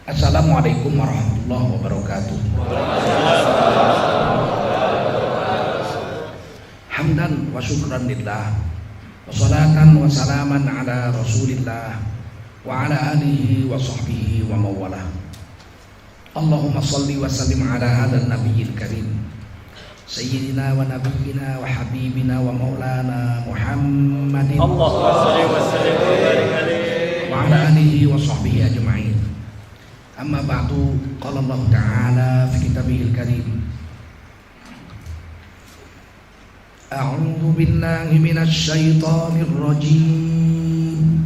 Assalamualaikum warahmatullahi wabarakatuh. Hamdan wa syukran lillah, wa salatan wa salaman ala rasulillah wa ala alihi wa sahbihi wa mawalah. Allahumma salli wa sallim ala hadha nabiyil karim sayyidina wa nabiyyina wa habibina wa maulana Muhammadin Allahumma salli wa sallim wa barik alaihi wa ala alihi wa sahbihi ajma'in. Amma ba'du, qala Allah Ta'ala fi kitabihil karim, a'udzu billahi minasy syaithanir rajim.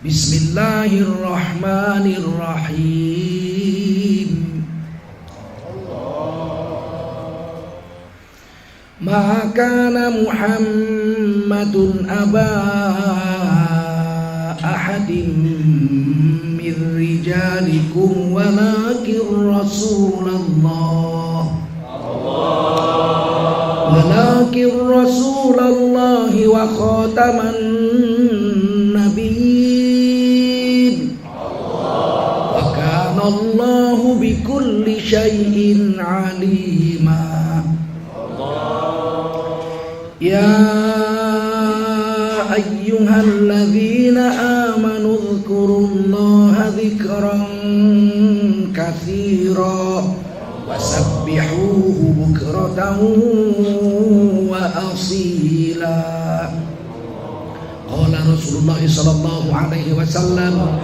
Bismillahirrahmanirrahim. Ma kana Muhammadun aba ahadin min rijalikum walakin Rasulullah wa khataman nabiyyin wa kana Allahu bikulli syai'in alima. Ya ayyuhalladzina amanu dzkurullaha dzikran katsira wasabbihuhu bukratan wa asila. Qala Rasulullah sallallahu alaihi wasallam,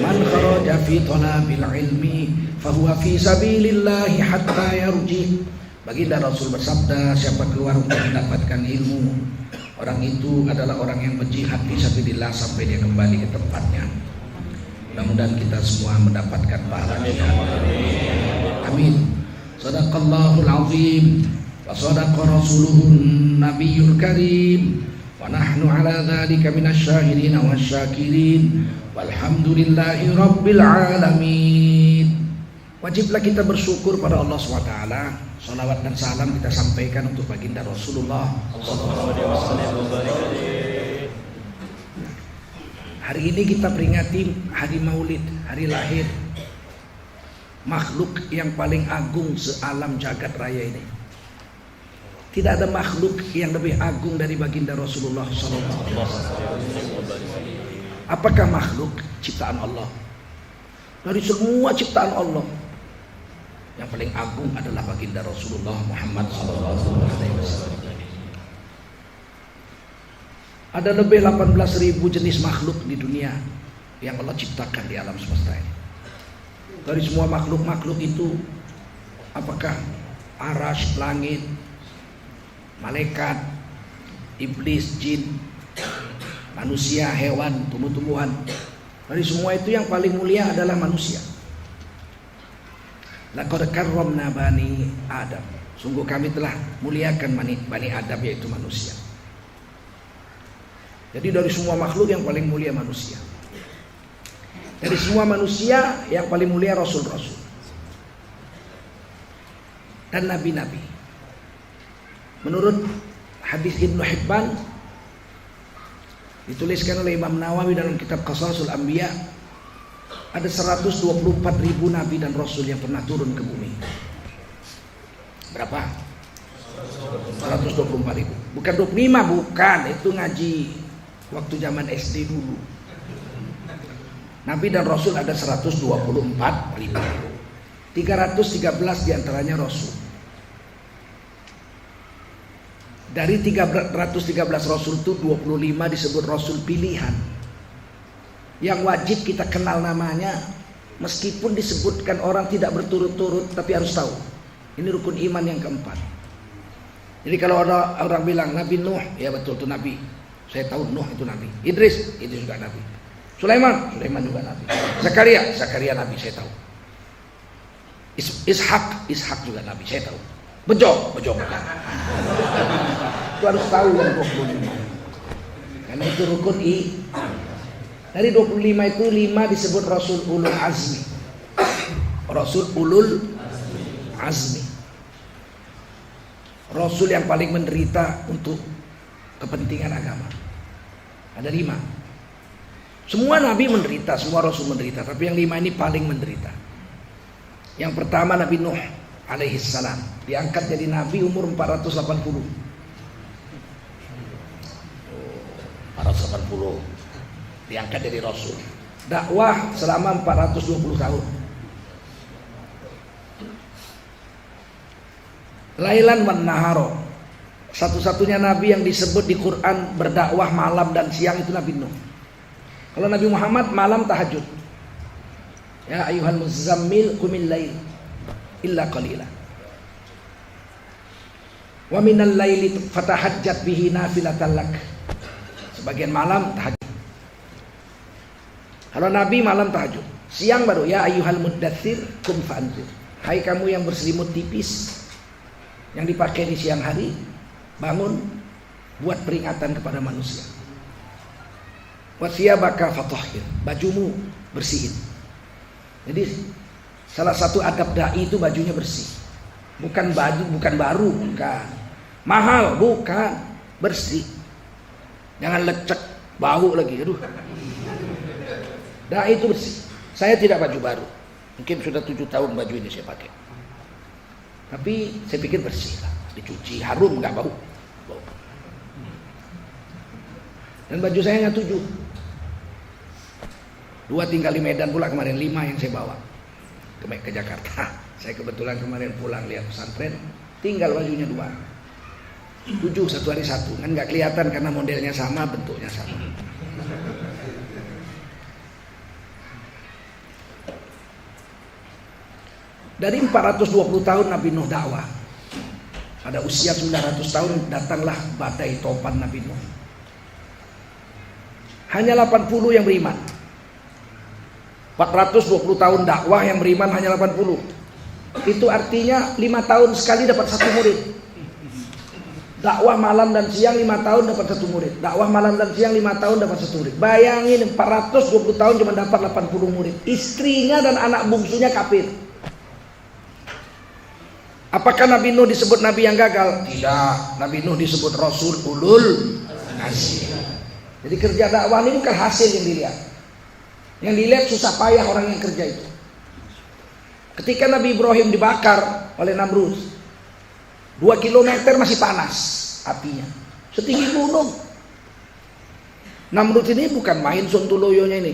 man kharaja fi talabil ilmi fahuwa fi sabilillahi hatta yarji. Baginda Rasul bersabda, siapa keluar untuk mendapatkan ilmu, orang itu adalah orang yang berjihad fisabilillah sampai dia kembali ke tempatnya. Mudah-mudahan kita semua mendapatkan pahala jihad. Amin. Shadaqallahul azim wa shadaqa rasuluhun nabiyyul karim wa nahnu ala dzalika minasyahidin wasyakirin walhamdulillahi rabbil alamin. Wajiblah kita bersyukur pada Allah SWT. Salawat dan salam kita sampaikan untuk baginda Rasulullah. Hari ini kita peringati hari Maulid, hari lahir makhluk yang paling agung sealam jagat raya ini. Tidak ada makhluk yang lebih agung dari baginda Rasulullah SAW. Apakah makhluk ciptaan Allah? Dari semua ciptaan Allah, yang paling agung adalah baginda Rasulullah Muhammad SAW. Ada lebih 18.000 jenis makhluk di dunia yang Allah ciptakan di alam semesta ini. Dari semua makhluk-makhluk itu, apakah arash, langit, malaikat, iblis, jin, manusia, hewan, tumbuh-tumbuhan, dari semua itu yang paling mulia adalah manusia. Laqad karramna bani Adam. Sungguh kami telah muliakan bani Adam, yaitu manusia. Jadi dari semua makhluk yang paling mulia manusia. Dari semua manusia yang paling mulia rasul-rasul dan nabi-nabi. Menurut hadis Ibnu Hibban, dituliskan oleh Imam Nawawi dalam kitab Qasasul Anbiya, ada 124.000 nabi dan rasul yang pernah turun ke bumi. Berapa? 124.000. Bukan 25, bukan. Itu ngaji waktu zaman SD dulu. Nabi dan rasul ada 124.000. 313 diantaranya rasul. Dari 313 rasul itu 25 disebut rasul pilihan, yang wajib kita kenal namanya, meskipun disebutkan orang tidak berturut-turut, tapi harus tahu. Ini rukun iman yang keempat. Jadi kalau orang bilang Nabi Nuh, ya betul itu Nabi, saya tahu Nuh itu Nabi. Idris itu juga Nabi. Sulaiman juga Nabi. Zakaria Nabi, saya tahu. Ishak juga Nabi, saya tahu. Bejo bukan. Itu harus tahu yang 25. Karena itu rukun Dari 25 itu 5 disebut Rasul Ulul Azmi. Rasul Ulul Azmi. Rasul yang paling menderita untuk kepentingan agama. Ada 5. Semua nabi menderita, semua rasul menderita, tapi yang 5 ini paling menderita. Yang pertama Nabi Nuh alaihi salam, diangkat jadi nabi umur 480. 480 diangkat jadi rasul. Dakwah selama 420 tahun. Lailan wan naharo. Satu-satunya nabi yang disebut di Quran berdakwah malam dan siang itu Nabi Nuh. Kalau Nabi Muhammad malam tahajud. Ya ayyuhal muzammil qumil lail illa qalila. Wa minal laili fatahajjat bihi nafilatan lak. Sebagian malam tahajud. Kalau Nabi malam tahajud, siang baru ya ayyuhal muddatsir qum fa'anzir. Hai kamu yang berselimut tipis yang dipakai di siang hari, bangun buat peringatan kepada manusia. Wasiyabaka fatahhir, bajumu bersihin. Jadi salah satu adab dai itu bajunya bersih. Bukan baju, bukan baru, bukan mahal, bukan, bersih. Jangan lecek, bau lagi, aduh. Dai itu bersih. Saya tidak baju baru. Mungkin sudah 7 tahun baju ini saya pakai. Tapi saya pikir bersih lah, dicuci, harum, nggak bau. Dan baju saya hanya 7. 2 tinggal di Medan pula kemarin, 5 yang saya bawa ke Jakarta. Saya kebetulan kemarin pulang lihat pesantren, tinggal bajunya 2. 7 satu hari 1, kan nggak kelihatan karena modelnya sama, bentuknya sama. Dari 420 tahun Nabi Nuh dakwah, pada usia 900 tahun datanglah badai topan Nabi Nuh. Hanya 80 yang beriman. 420 tahun dakwah yang beriman hanya 80. Itu artinya 5 tahun sekali dapat 1 murid. Dakwah malam dan siang 5 tahun dapat 1 murid. Dakwah malam dan siang 5 tahun dapat 1 murid. Bayangin 420 tahun cuma dapat 80 murid. Istrinya dan anak bungsunya kafir. Apakah Nabi Nuh disebut nabi yang gagal? Tidak. Nabi Nuh disebut Rasul ulul azmi. Jadi kerja dakwah ini bukan hasil yang dilihat. Yang dilihat susah payah orang yang kerja itu. Ketika Nabi Ibrahim dibakar oleh Namrud, 2 kilometer masih panas apinya, setinggi gunung. Namrud ini bukan main Sontoloyonya ini.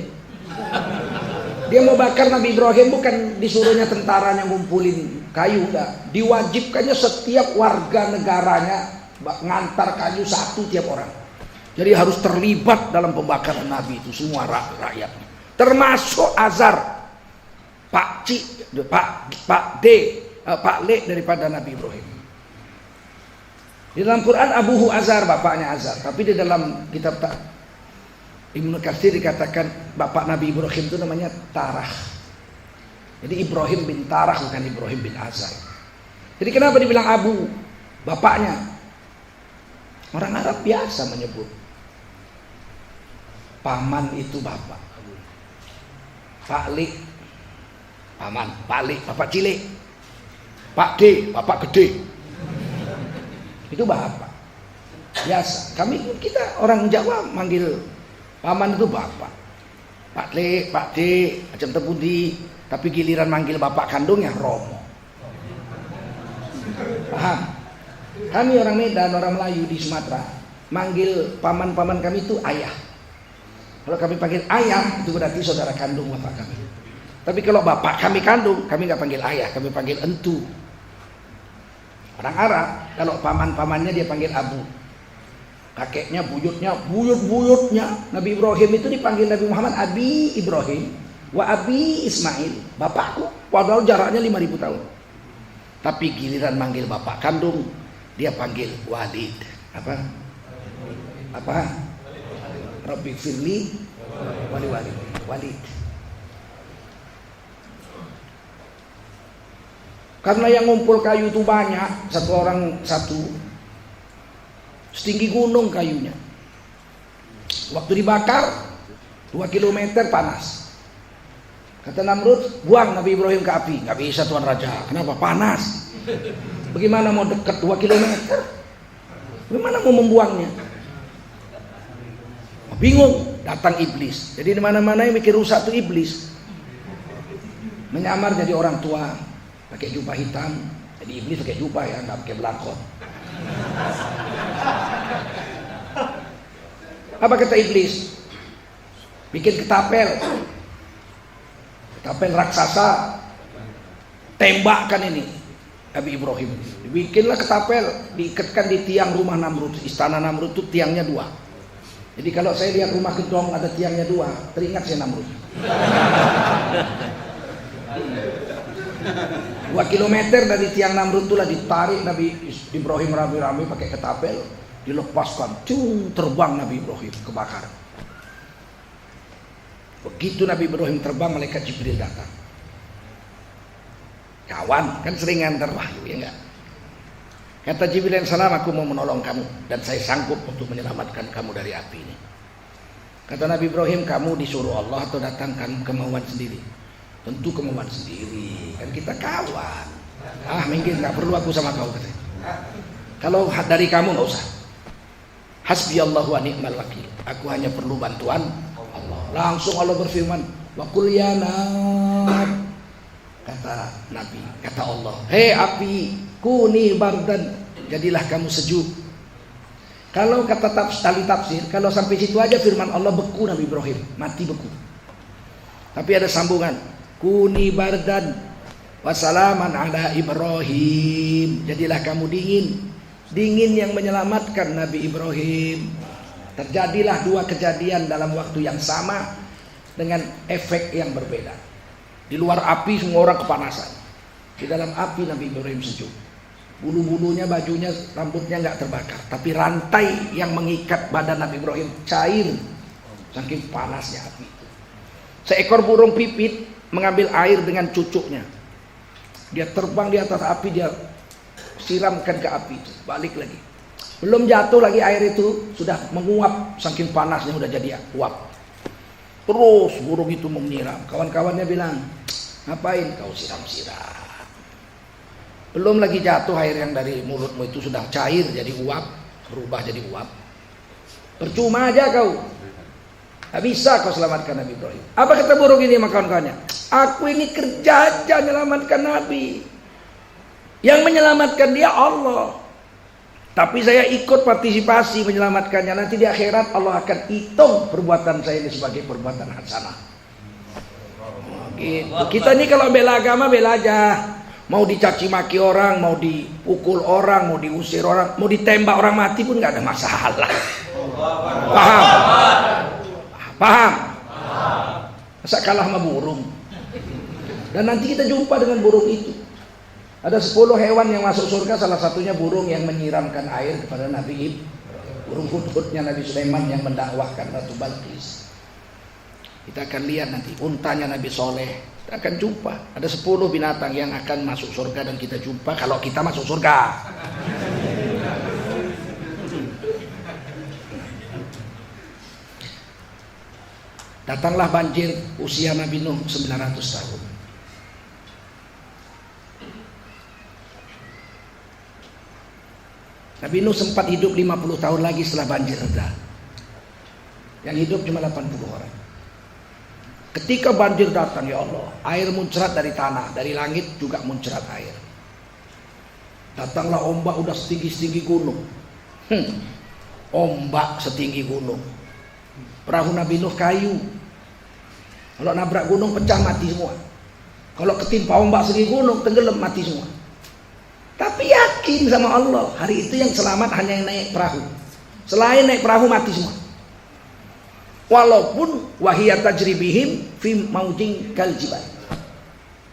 Dia mau bakar Nabi Ibrahim bukan disuruhnya tentaranya ngumpulin kayu, enggak. Diwajibkannya setiap warga negaranya ngantar kayu 1 tiap orang. Jadi harus terlibat dalam pembakaran Nabi itu semua rakyatnya. Termasuk Azar, Pak D, Pak Le daripada Nabi Ibrahim. Di dalam Quran Abuhu Azar, bapaknya Azar. Tapi di dalam kitab Ibnu Katsir dikatakan bapak Nabi Ibrahim itu namanya Tarah. Jadi Ibrahim bin Tarah bukan Ibrahim bin Azar. Jadi kenapa dibilang Abu? Bapaknya. Orang Arab biasa menyebut paman itu bapak. Pak Le, paman, Pak Le, bapak cilik. Pak D, bapak gede. Itu bapak. Biasa. Kita orang Jawa manggil paman itu bapak. Pak Le, Pak D, macam terbudi. Tapi giliran manggil bapak kandungnya Romo. Paham? Kami orang Medan, orang Melayu di Sumatera, manggil paman-paman kami itu ayah. Kalau kami panggil ayah, itu berarti saudara kandung bapak kami. Tapi kalau bapak kami kandung, kami nggak panggil ayah, kami panggil entu. Orang Arab, kalau paman-pamannya dia panggil abu. Kakeknya, buyut-buyutnya. Nabi Ibrahim itu dipanggil Nabi Muhammad Abi Ibrahim, wa Abi Ismail, bapakku. Padahal jaraknya 5.000 tahun. Tapi giliran manggil bapak kandung, dia panggil Walid. Apa? Rabbi firli Walid. Karena yang ngumpul kayu itu banyak, satu orang satu, setinggi gunung kayunya. Waktu dibakar 2 kilometer panas. Kata Namrud, buang Nabi Ibrahim ke api. Gak bisa Tuan Raja. Kenapa? Panas. Bagaimana mau dekat 2 kilometer? Bagaimana mau membuangnya? Bingung, Datang iblis. Jadi di mana-mana yang mikir rusak tuh iblis. Menyamar jadi orang tua, pakai jubah hitam. Jadi iblis pakai jubah ya, nggak pakai belangkon. Apa kata iblis? Bikin ketapel raksasa, tembakkan ini Nabi Ibrahim. Dibikinlah ketapel, diikatkan di tiang rumah Namrud. Istana Namrud itu tiangnya 2. Jadi kalau saya lihat rumah gedong ada tiangnya 2, teringat saya Namrud. 2 kilometer dari tiang Namrud itulah ditarik Nabi Ibrahim rame-rame pakai ketapel, dilepaskan, terbang Nabi Ibrahim, kebakar. Begitu Nabi Ibrahim terbang, malaikat Jibril datang. Kawan, kan sering ngantar wahyu, ya enggak? Kata Jibril salam, aku mau menolong kamu dan saya sanggup untuk menyelamatkan kamu dari api ini. Kata Nabi Ibrahim, kamu disuruh Allah atau datangkan kemauan sendiri? Tentu kemauan sendiri, kan kita kawan. Minggir, nggak perlu aku sama kau katanya. Kalau dari kamu nggak usah. Hasbiyallahu wa ni'mal wakil. Aku hanya perlu bantuan Allah. Langsung Allah berfirman, wa qul ya nar. Kata Nabi, kata Allah, hei api, kuni bardan, jadilah kamu sejuk. Kalau kata tali tafsir, kalau sampai situ aja firman Allah, beku Nabi Ibrahim, mati beku. Tapi ada sambungan, kuni bardan wassalaman ala Ibrahim, jadilah kamu dingin yang menyelamatkan Nabi Ibrahim. Terjadilah 2 kejadian dalam waktu yang sama dengan efek yang berbeda. Di luar api semua orang kepanasan, di dalam api Nabi Ibrahim sejuk. Bulu-bulunya, bajunya, rambutnya nggak terbakar, tapi rantai yang mengikat badan Nabi Ibrahim cair, saking panasnya api itu. Seekor burung pipit mengambil air dengan cucuknya, dia terbang di atas api, dia siramkan ke api itu, balik lagi. Belum jatuh lagi air itu sudah menguap, saking panasnya udah jadi uap. Terus burung itu menyiram. Kawan-kawannya bilang, ngapain kau siram-siram? Belum lagi jatuh air yang dari mulutmu itu sudah cair jadi uap, berubah jadi uap. Percuma aja kau. Tak bisa kau selamatkan Nabi Ibrahim. Apa kata burung ini sama kawan-kawannya? Aku ini kerja aja menyelamatkan Nabi. Yang menyelamatkan dia Allah. Tapi saya ikut partisipasi menyelamatkannya. Nanti di akhirat Allah akan hitung perbuatan saya ini sebagai perbuatan hasanah. Gitu. Kita ini kalau bela agama bela aja. Mau dicaci maki orang, mau dipukul orang, mau diusir orang, mau ditembak orang mati pun nggak ada masalah. Paham? Paham? Masa kalah sama burung? Dan nanti kita jumpa dengan burung itu. Ada 10 hewan yang masuk surga, salah satunya burung yang menyiramkan air kepada Nabi Ibrahim. Burung hudhudnya Nabi Sulaiman yang mendakwahkan Ratu Balqis. Kita akan lihat nanti untanya Nabi Soleh. Kita akan jumpa. Ada 10 binatang yang akan masuk surga dan kita jumpa kalau kita masuk surga. Datanglah banjir usia Nabi Nuh 900 tahun. Nabi Nuh sempat hidup 50 tahun lagi setelah banjir reda. Yang hidup cuma 80 orang. Ketika banjir datang, ya Allah, air muncrat dari tanah, dari langit juga muncrat air. Datanglah ombak udah setinggi-tinggi gunung. Ombak setinggi gunung. Perahu Nabi Nuh kayu. Kalau nabrak gunung pecah mati semua. Kalau ketimpa ombak setinggi gunung tenggelam mati semua. Tapi yakin sama Allah, hari itu yang selamat hanya yang naik perahu. Selain naik perahu mati semua. Walaupun wahiyat tajribihim fi maujin kaljibal.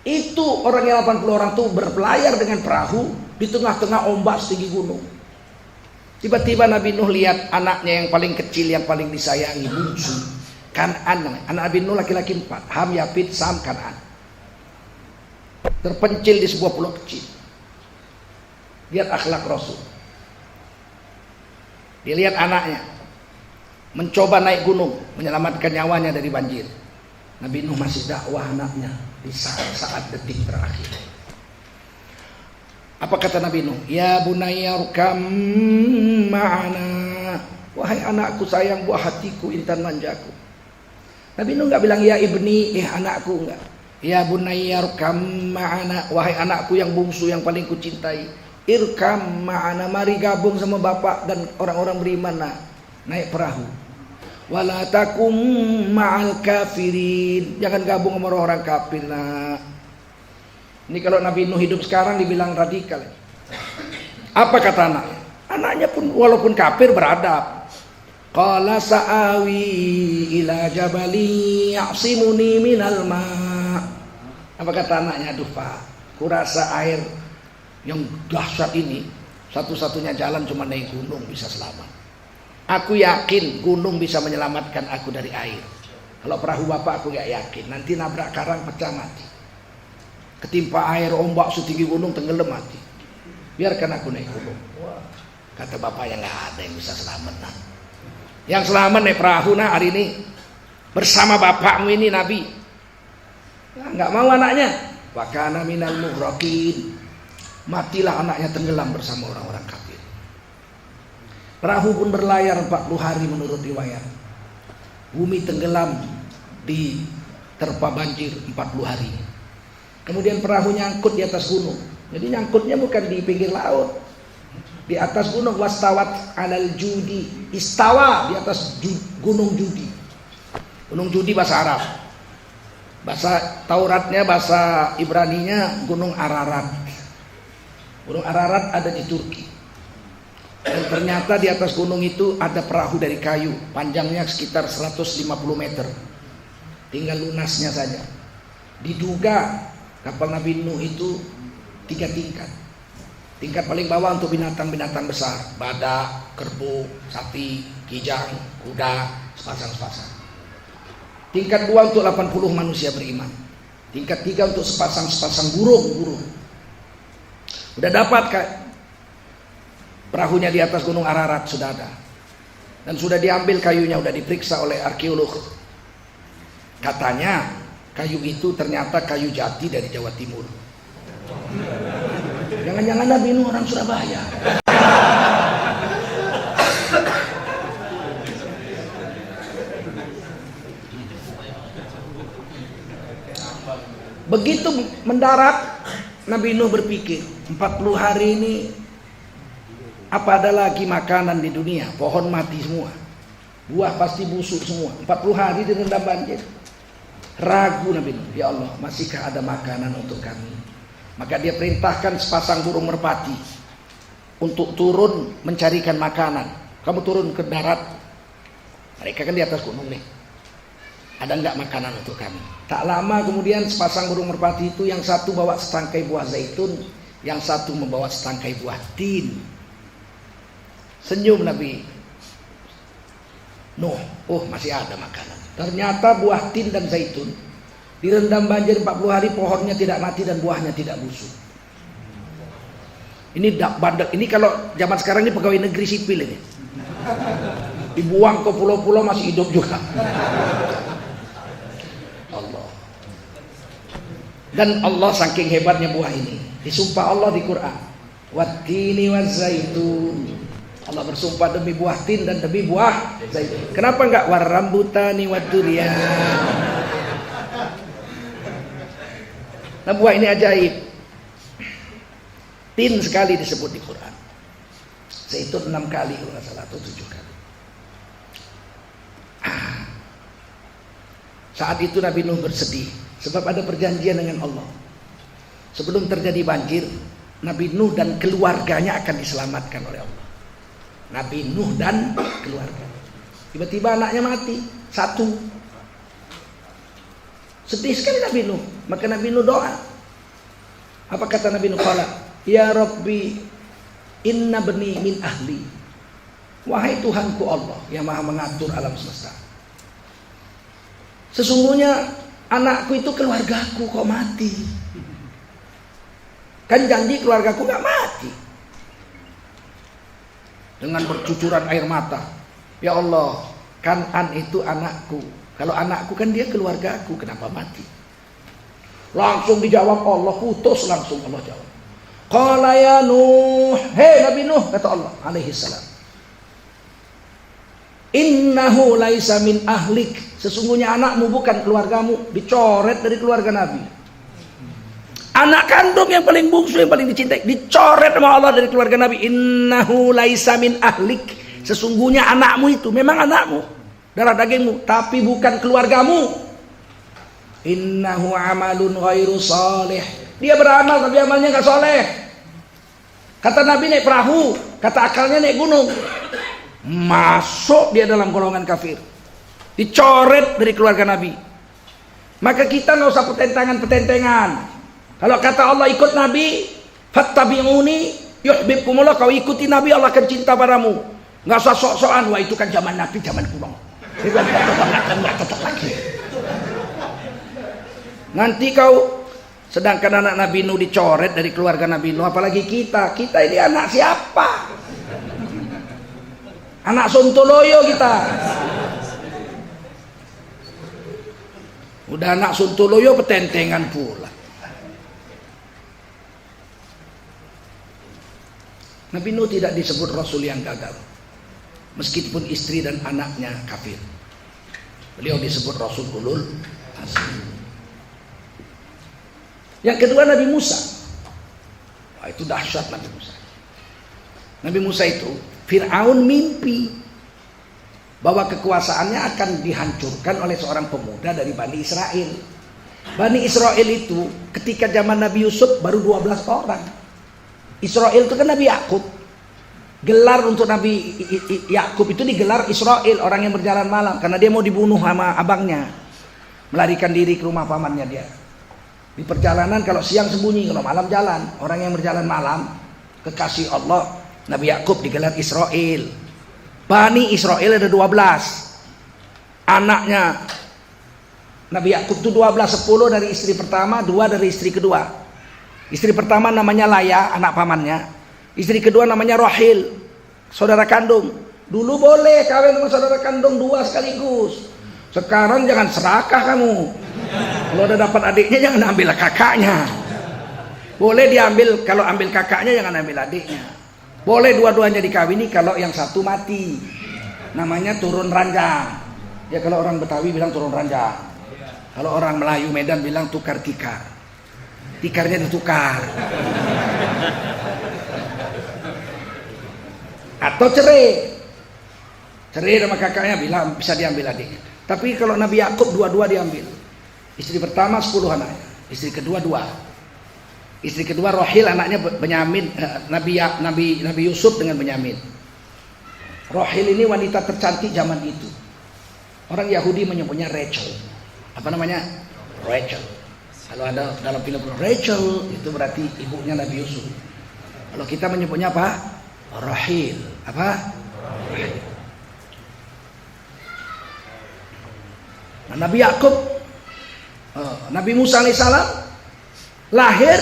Itu orang yang 80 orang itu berpelayar dengan perahu di tengah-tengah ombak setinggi gunung. Tiba-tiba Nabi Nuh lihat anaknya yang paling kecil, yang paling disayangi, bungsu, Kan'an. Anak Nabi Nuh laki-laki 4, Ham, Yafid, Sam, Kan'an. Terpencil di sebuah pulau kecil. Lihat akhlak Rasul. Dia lihat anaknya mencoba naik gunung menyelamatkan nyawanya dari banjir. Nabi Nuh masih dakwah anaknya di saat-saat detik terakhir. Apa kata Nabi Nuh? Ya bunayya rkam ma'ana. Wahai anakku sayang, buah hatiku, intan manjaku. Nabi Nuh nggak bilang ya ibni, anakku, enggak. Ya bunayya irkam ma'ana, wahai anakku yang bungsu yang paling kucintai, irkam ma'ana, mari gabung sama bapak dan orang-orang beriman, naik perahu. Wala takum ma'al kafirin, jangan gabung sama orang-orang kafir. Ini kalau Nabi Nuh hidup sekarang dibilang radikal. Apa kata anaknya? Anaknya pun walaupun kafir beradab. Qala sa'awi ila jabali ya'simuni minal ma'. Apa kata anaknya? Aduh Pak, kurasa air yang dahsyat ini satu-satunya jalan cuma naik gunung bisa selamat. Aku yakin gunung bisa menyelamatkan aku dari air. Kalau perahu bapak aku gak yakin, nanti nabrak karang pecah mati. Ketimpa air ombak setinggi gunung tenggelam mati. Biarkan aku naik gunung. Kata bapaknya nggak ada yang bisa selamat. Yang selamat naik perahu hari ini bersama bapakmu ini Nabi. Nggak mau anaknya. Wa kana minal mughraqin. Matilah anaknya tenggelam bersama orang-orang kafir. Perahu pun berlayar 40 hari menurut riwayat. Bumi tenggelam di terpa banjir 40 hari. Kemudian perahu nyangkut di atas gunung. Jadi nyangkutnya bukan di pinggir laut, di atas gunung. Wastawat alal judi, istawa di atas gunung judi. Gunung judi bahasa Arab, bahasa Tauratnya, bahasa Ibraninya gunung Ararat. Gunung Ararat ada di Turki. Dan ternyata di atas gunung itu ada perahu dari kayu, panjangnya sekitar 150 meter. Tinggal lunasnya saja. Diduga kapal Nabi Nuh itu 3 tingkat. Tingkat paling bawah untuk binatang-binatang besar, badak, kerbau, sapi, kijang, kuda, sepasang-sepasang. Tingkat 2 untuk 80 manusia beriman. Tingkat 3 untuk sepasang-sepasang burung. Udah dapat perahunya di atas gunung Ararat, sudah ada. Dan sudah diambil kayunya, sudah diperiksa oleh arkeolog. Katanya kayu itu ternyata kayu jati dari Jawa Timur. Jangan-jangan Nabi Nuh orang Surabaya. Begitu mendarat, Nabi Nuh berpikir, 40 hari ini apa ada lagi makanan di dunia? Pohon mati semua, buah pasti busuk semua. 40 hari direndam banjir. Ragu Nabi Nuh, ya Allah, masihkah ada makanan untuk kami? Maka dia perintahkan sepasang burung merpati untuk turun mencarikan makanan. Kamu turun ke darat, mereka kan di atas gunung nih, ada nggak makanan untuk kami? Tak lama kemudian sepasang burung merpati itu, yang satu bawa setangkai buah zaitun, yang satu membawa setangkai buah tin. Senyum Nabi Nuh, oh masih ada makanan. Ternyata buah tin dan zaitun direndam banjir 40 hari, pohonnya tidak mati dan buahnya tidak busuk. Ini bandek. Ini kalau zaman sekarang ini pegawai negeri sipil ini. Dibuang ke pulau-pulau masih hidup juga. Allah. Dan Allah saking hebatnya buah ini, disumpah Allah di Quran. Wattini wazzaitun. Allah bersumpah demi buah tin dan demi buah zaitun. Kenapa enggak warambutani wadurian? Nah, buah ini ajaib. Tin sekali disebut di Quran. Zaitun 6 kali kalau nggak salah, atau 7 kali. Saat itu Nabi Nuh bersedih sebab ada perjanjian dengan Allah. Sebelum terjadi banjir, Nabi Nuh dan keluarganya akan diselamatkan oleh Allah. Nabi Nuh dan keluarga. Tiba-tiba anaknya mati, 1. Sedih sekali Nabi Nuh. Maka Nabi Nuh doa. Apa kata Nabi Nuh? Qala, ya Rabbi, inna bani min ahli. Wahai Tuhanku Allah yang maha mengatur alam semesta, sesungguhnya anakku itu keluargaku kok mati. Kan janji keluargaku gak mati. Dengan bercucuran air mata, ya Allah, Kan'an itu anakku. Kalau anakku kan dia keluargaku, kenapa mati? Langsung dijawab Allah, putus langsung Allah jawab. Qala ya Nuh, hei Nabi Nuh, kata Allah alaihi salam. Innahu laisa min ahlik, sesungguhnya anakmu bukan keluargamu. Dicoret dari keluarga Nabi. Anak kandung yang paling bungsu, yang paling dicintai, dicoret sama Allah dari keluarga Nabi. Innahu laisa min ahlik, sesungguhnya anakmu itu memang anakmu, darah dagingmu, tapi bukan keluargamu. Innahu amalun ghairu salih, dia beramal tapi amalnya gak soleh. Kata Nabi naik perahu, kata akalnya naik gunung. Masuk dia dalam golongan kafir, dicoret dari keluarga Nabi. Maka kita gak usah petentangan. Kalau kata Allah ikut Nabi, fattabi'uni yuhibbukumullah, kau ikuti Nabi Allah akan cinta padamu. Nggak usah sok-sokan, wah itu kan zaman Nabi, zaman kuno. Nanti kau, sedangkan anak Nabi Nuh dicoret dari keluarga Nabi Nuh, apalagi kita ini anak siapa? Anak Sontoloyo kita. Udah anak Sontoloyo petentengan pula. Nabi Nuh tidak disebut Rasul yang gagal, meskipun istri dan anaknya kafir. Beliau disebut Rasul ulul azmi. Yang kedua Nabi Musa. Wah, itu dahsyat Nabi Musa. Nabi Musa itu, Fir'aun mimpi bahwa kekuasaannya akan dihancurkan oleh seorang pemuda dari Bani Israel. Bani Israel itu ketika zaman Nabi Yusuf baru 12 orang. Israel itu kan Nabi Yakub. Gelar untuk Nabi Yakub itu digelar Israel, orang yang berjalan malam, karena dia mau dibunuh sama abangnya, melarikan diri ke rumah pamannya dia. Di perjalanan kalau siang sembunyi, kalau malam jalan. Orang yang berjalan malam, kekasih Allah Nabi Yakub digelar Israel. Bani Israel ada 12. Anaknya Nabi Yakub itu 12, 10 dari istri pertama, 2 dari istri kedua. Istri pertama namanya Laya, anak pamannya. Istri kedua namanya Rahil, saudara kandung. Dulu boleh kawin sama saudara kandung 2 sekaligus. Sekarang jangan serakah kamu. Kalau udah dapat adiknya jangan ambil kakaknya. Boleh diambil, kalau ambil kakaknya jangan ambil adiknya. Boleh dua-duanya dikawini kalau yang satu mati. Namanya turun ranjang. Ya kalau orang Betawi bilang turun ranjang. Kalau orang Melayu Medan bilang tukar tikar. Tikarnya ditukar. Atau cerai sama kakaknya, bilang bisa diambil adiknya. Tapi kalau Nabi Yakub dua-dua diambil. Istri pertama 10 anaknya, istri kedua 2. Istri kedua Rahil, anaknya Benyamin, Nabi Yusuf dengan Benyamin. Rahil ini wanita tercantik zaman itu. Orang Yahudi menyebutnya Rachel. Apa namanya? Rachel. Kalau ada dalam film Rachel itu berarti ibunya Nabi Yusuf. Kalau kita menyebutnya apa? Rahil. Apa? Rahil. Nah, Nabi Yakub, Nabi Musa alaihissalam lahir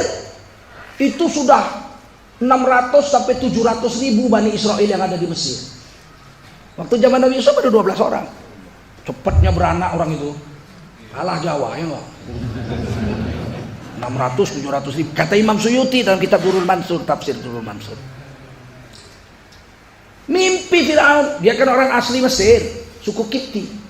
itu sudah 600 sampai 700 ribu Bani Israel yang ada di Mesir. Waktu zaman Nabi Yusuf ada 12 orang. Cepatnya beranak orang itu. Kalah Jawa ya enggak? 600 700 ribu. Kata Imam Suyuti dalam kitab Durrul Mansur, tafsir Durrul Mansur. Mimpi Firaun, dia kan orang asli Mesir, suku Kipti.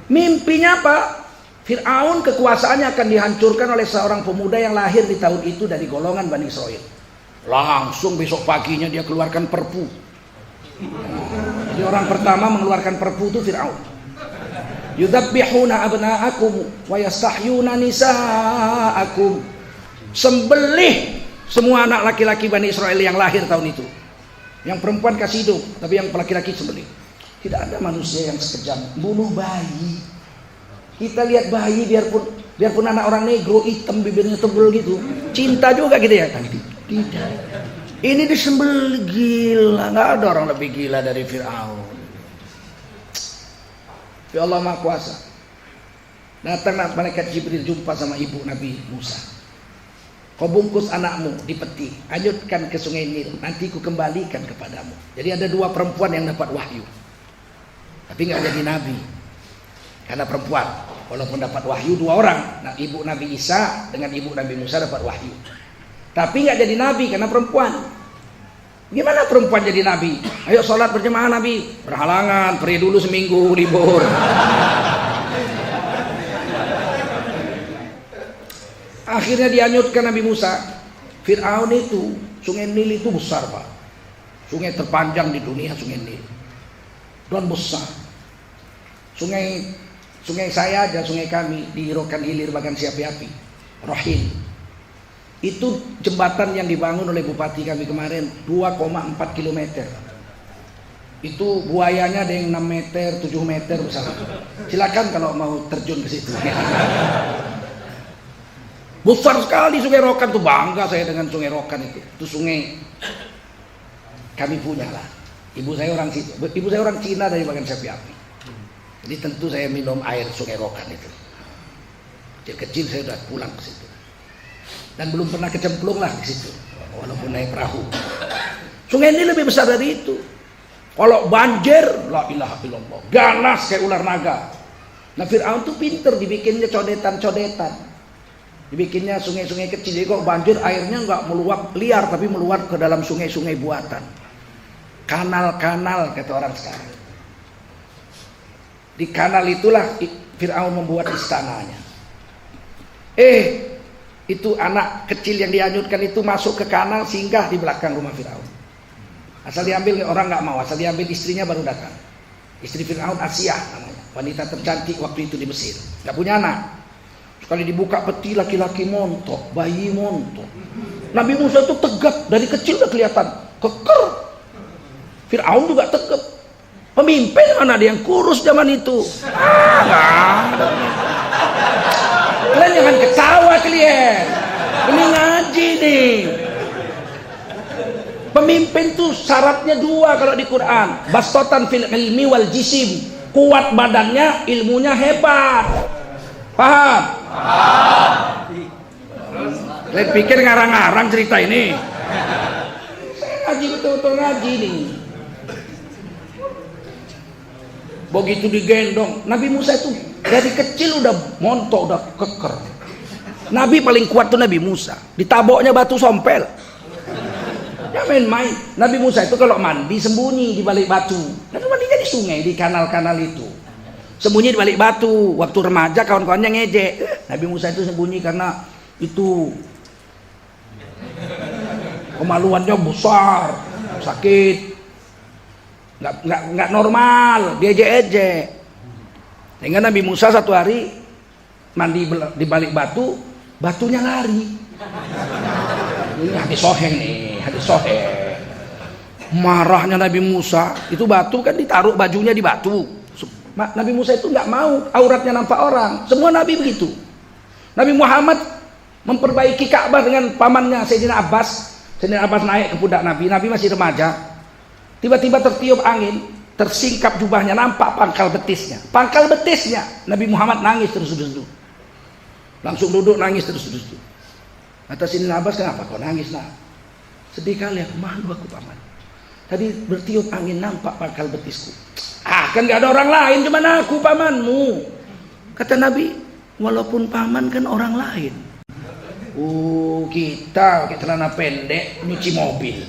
Mimpinya apa? Fir'aun kekuasaannya akan dihancurkan oleh seorang pemuda yang lahir di tahun itu dari golongan Bani Israel. Langsung besok paginya dia keluarkan perpu. Jadi orang pertama mengeluarkan perpu itu Fir'aun. Yudzabbihuna abna'akum wa yastahyuna nisa'akum. Sembelih semua anak laki-laki Bani Israel yang lahir tahun itu. Yang perempuan kasih hidup, tapi yang laki-laki sembelih. Tidak ada manusia yang sekejam bunuh bayi. Kita lihat bayi biarpun anak orang negro hitam bibirnya tebal gitu, cinta juga gitu ya. Tidak. Ini disembelih, gila, nggak ada orang lebih gila dari Fir'aun. Ya Allah Maha Kuasa. Datang malaikat Jibril jumpa sama ibu Nabi Musa. Kau bungkus anakmu di peti, hanyutkan ke sungai Nil, nanti ku kembalikan kepadamu. Jadi ada 2 perempuan yang dapat wahyu, tapi nggak jadi nabi karena perempuan. Walaupun dapat wahyu 2 orang, nah, ibu Nabi Isa dengan ibu Nabi Musa dapat wahyu, tapi nggak jadi nabi karena perempuan. Gimana perempuan jadi nabi? Ayo sholat berjamaah nabi. Berhalangan, pergi dulu seminggu libur. Akhirnya dianyutkan Nabi Musa. Fir'aun itu, sungai Nil itu besar Pak. Sungai terpanjang di dunia, sungai Nil. Dan besar. Sungai saya aja, sungai kami di Rokan Hilir Bagan Siapi-api, Rohil. Itu jembatan yang dibangun oleh bupati kami kemarin 2,4 km. Itu buayanya ada yang 6 meter, 7 meter besar. Silakan kalau mau terjun ke situ. Besar sekali Sungai Rokan tuh, bangga saya dengan Sungai Rokan itu. Itu sungai kami punya lah. Ibu saya orang situ. Ibu saya orang Cina dari Bagan Siapi-api. Jadi tentu saya minum air Sungai Rokan itu. Kecil-kecil saya sudah pulang ke situ. Dan belum pernah kecemplung lah di situ, walaupun naik perahu. Sungai ini lebih besar dari itu. Kalau banjir, la ilaha illallah, ganas kayak ular naga. Nah Fir'aun tuh pinter, dibikinnya codetan-codetan. Dibikinnya sungai-sungai kecil. Jadi kalau banjir airnya nggak meluap liar, tapi meluap ke dalam sungai-sungai buatan. Kanal-kanal kata orang sekarang. Di kanal itulah Fir'aun membuat istananya. Itu anak kecil yang dianyutkan itu masuk ke kanal, singgah di belakang rumah Fir'aun. Asal diambil orang nggak mau, asal diambil istrinya baru datang. Istri Fir'aun Asia namanya, wanita tercantik waktu itu di Mesir, nggak punya anak. Sekali dibuka peti laki-laki montok, bayi montok. Nabi Musa itu tegap dari kecil udah kelihatan, keker. Fir'aun juga tegap. Pemimpin mana dia yang kurus zaman itu? Kalian jangan ketawa kalian. Ini ngaji nih. Pemimpin tuh syaratnya dua kalau di Quran. Bastotan fil ilmi wal jisim. Kuat badannya, ilmunya hebat. Paham? Kalian pikir ngarang-ngarang cerita ini? Saya ngaji betul-betul ngaji nih. Begitu digendong, Nabi Musa itu dari kecil udah montok, udah keker. Nabi paling kuat tuh Nabi Musa. Ditaboknya batu sompel. Ya main-main. Nabi Musa itu kalau mandi sembunyi di balik batu. Nabi mandinya di sungai, di kanal-kanal itu. Sembunyi di balik batu. Waktu remaja kawan-kawannya ngejek. Nabi Musa itu sembunyi karena itu kemaluannya besar, sakit. Nggak normal, diejek-ejek. Sehingga Nabi Musa satu hari mandi di balik batu, batunya lari. Ini hadis sahih nih, hadis sahih. Marahnya Nabi Musa, itu batu kan ditaruh bajunya di batu. Nabi Musa itu nggak mau auratnya nampak orang. Semua Nabi begitu. Nabi Muhammad memperbaiki Ka'bah dengan pamannya Sayyidina Abbas. Sayyidina Abbas naik ke pundak Nabi. Nabi masih remaja. Tiba-tiba tertiup angin, tersingkap jubahnya, nampak pangkal betisnya. Pangkal betisnya, Nabi Muhammad nangis terus-terus. Langsung duduk nangis terus-terus. Kata Sayyidina Abbas, kenapa kau nangis nak? Sedih kali aku, malu aku paman. Tadi bertiup angin nampak pangkal betisku. Kan gak ada orang lain, cuma aku pamanmu. Kata Nabi, walaupun paman kan orang lain. Kita pakai celana pendek nyuci mobil.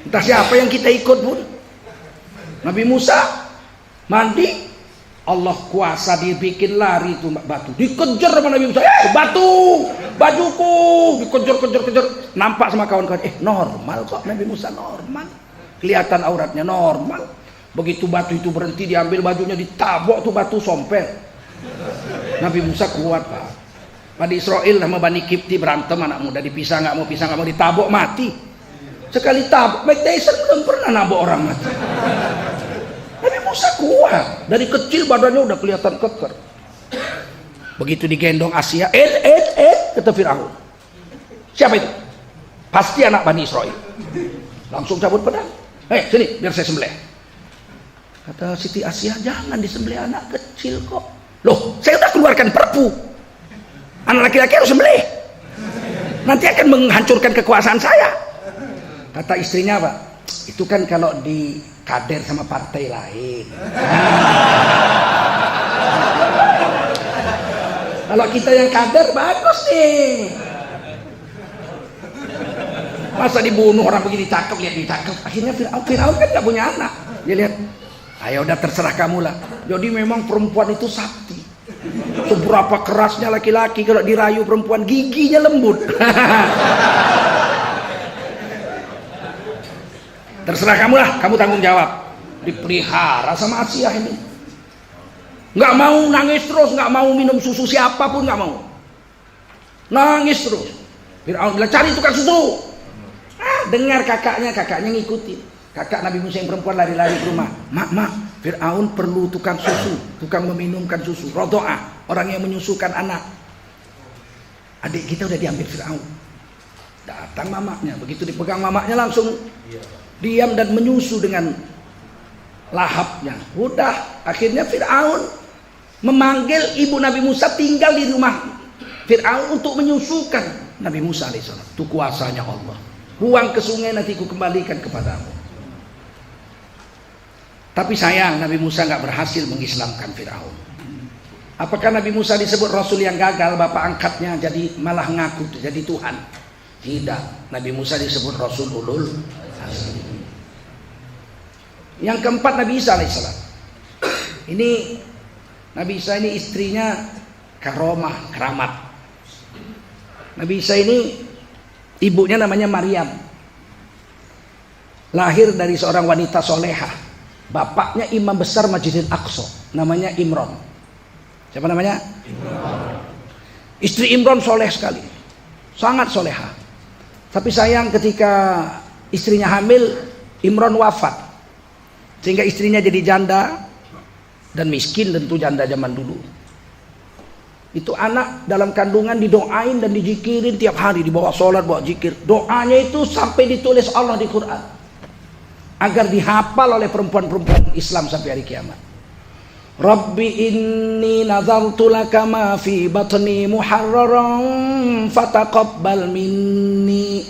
Entah siapa yang kita ikut pun. Nabi Musa mandi, Allah kuasa dibikin lari tuh batu. Dikejar sama Nabi Musa, batu, bajuku, dikejar. Nampak sama kawan-kawan, normal kok Nabi Musa, normal. Kelihatan auratnya normal. Begitu batu itu berhenti, diambil bajunya, ditabok tuh batu sompel. Nabi Musa kuat Pak. Bani Israel sama Bani Kipti berantem, anak muda dipisah, nggak mau ditabok mati. Sekali tabok, Mike Tyson belum pernah nabok orang mati. Nabi Musa kuat, dari kecil badannya udah kelihatan keker. Begitu digendong Asia, kata Fir'aun. Siapa itu? Pasti anak Bani Israel. Langsung cabut pedang. Sini biar saya sembelih. Kata Siti Asia, jangan disembelih anak kecil kok. Loh, saya udah keluarkan perpu. Anak laki-laki harus sembelih. Nanti akan menghancurkan kekuasaan saya. Kata istrinya Pak, itu kan kalau di kader sama partai lain. Kalau kita yang kader bagus nih. Masa dibunuh orang begini cakep, lihat ditangkap. Akhirnya Firaun kan nggak punya anak. Dia lihat, ayo udah terserah kamu lah. Jadi memang perempuan itu sakti. Seberapa kerasnya laki-laki kalau dirayu perempuan, giginya lembut. Terserah kamu lah, kamu tanggung jawab. Dipelihara sama Asiyah ini. Nggak mau nangis terus, nggak mau minum susu siapapun, nggak mau. Nangis terus. Firaun bilang, cari tukang susu. Dengar kakaknya ngikutin. Kakak Nabi Musa yang perempuan lari-lari ke rumah. Mak, Firaun perlu tukang susu, tukang meminumkan susu. Rodo'ah, orang yang menyusukan anak. Adik kita udah diambil Firaun. Datang mamanya, begitu dipegang mamanya langsung diam dan menyusu dengan lahapnya. Udah, akhirnya Firaun memanggil ibu Nabi Musa tinggal di rumah Firaun untuk menyusukan Nabi Musa alaihissalam. Itu kuasanya Allah. Buang ke sungai, nanti ku kembalikan kepadamu. Tapi sayang, Nabi Musa nggak berhasil mengislamkan Firaun. Apakah Nabi Musa disebut Rasul yang gagal, bapak angkatnya jadi malah ngaku jadi Tuhan? Tidak, Nabi Musa disebut Rasul ulul azmi. Yang keempat, Nabi Isa alaihissalam. Ini Nabi Isa ini istrinya karomah, keramat. Nabi Isa ini ibunya namanya Maryam. Lahir dari seorang wanita solehah. Bapaknya imam besar Masjidil Aqsa, namanya Imran. Siapa namanya? Imran. Istri Imran soleh sekali, sangat solehah. Tapi sayang ketika istrinya hamil, Imran wafat, sehingga istrinya jadi janda dan miskin, tentu janda zaman dulu. Itu anak dalam kandungan didoain dan dijikirin tiap hari, dibawa sholat, bawa jikir. Doanya itu sampai ditulis Allah di Quran, agar dihafal oleh perempuan-perempuan Islam sampai hari kiamat. Rabbi inni nazartu laka ma fi batni muharraran fataqabbal minni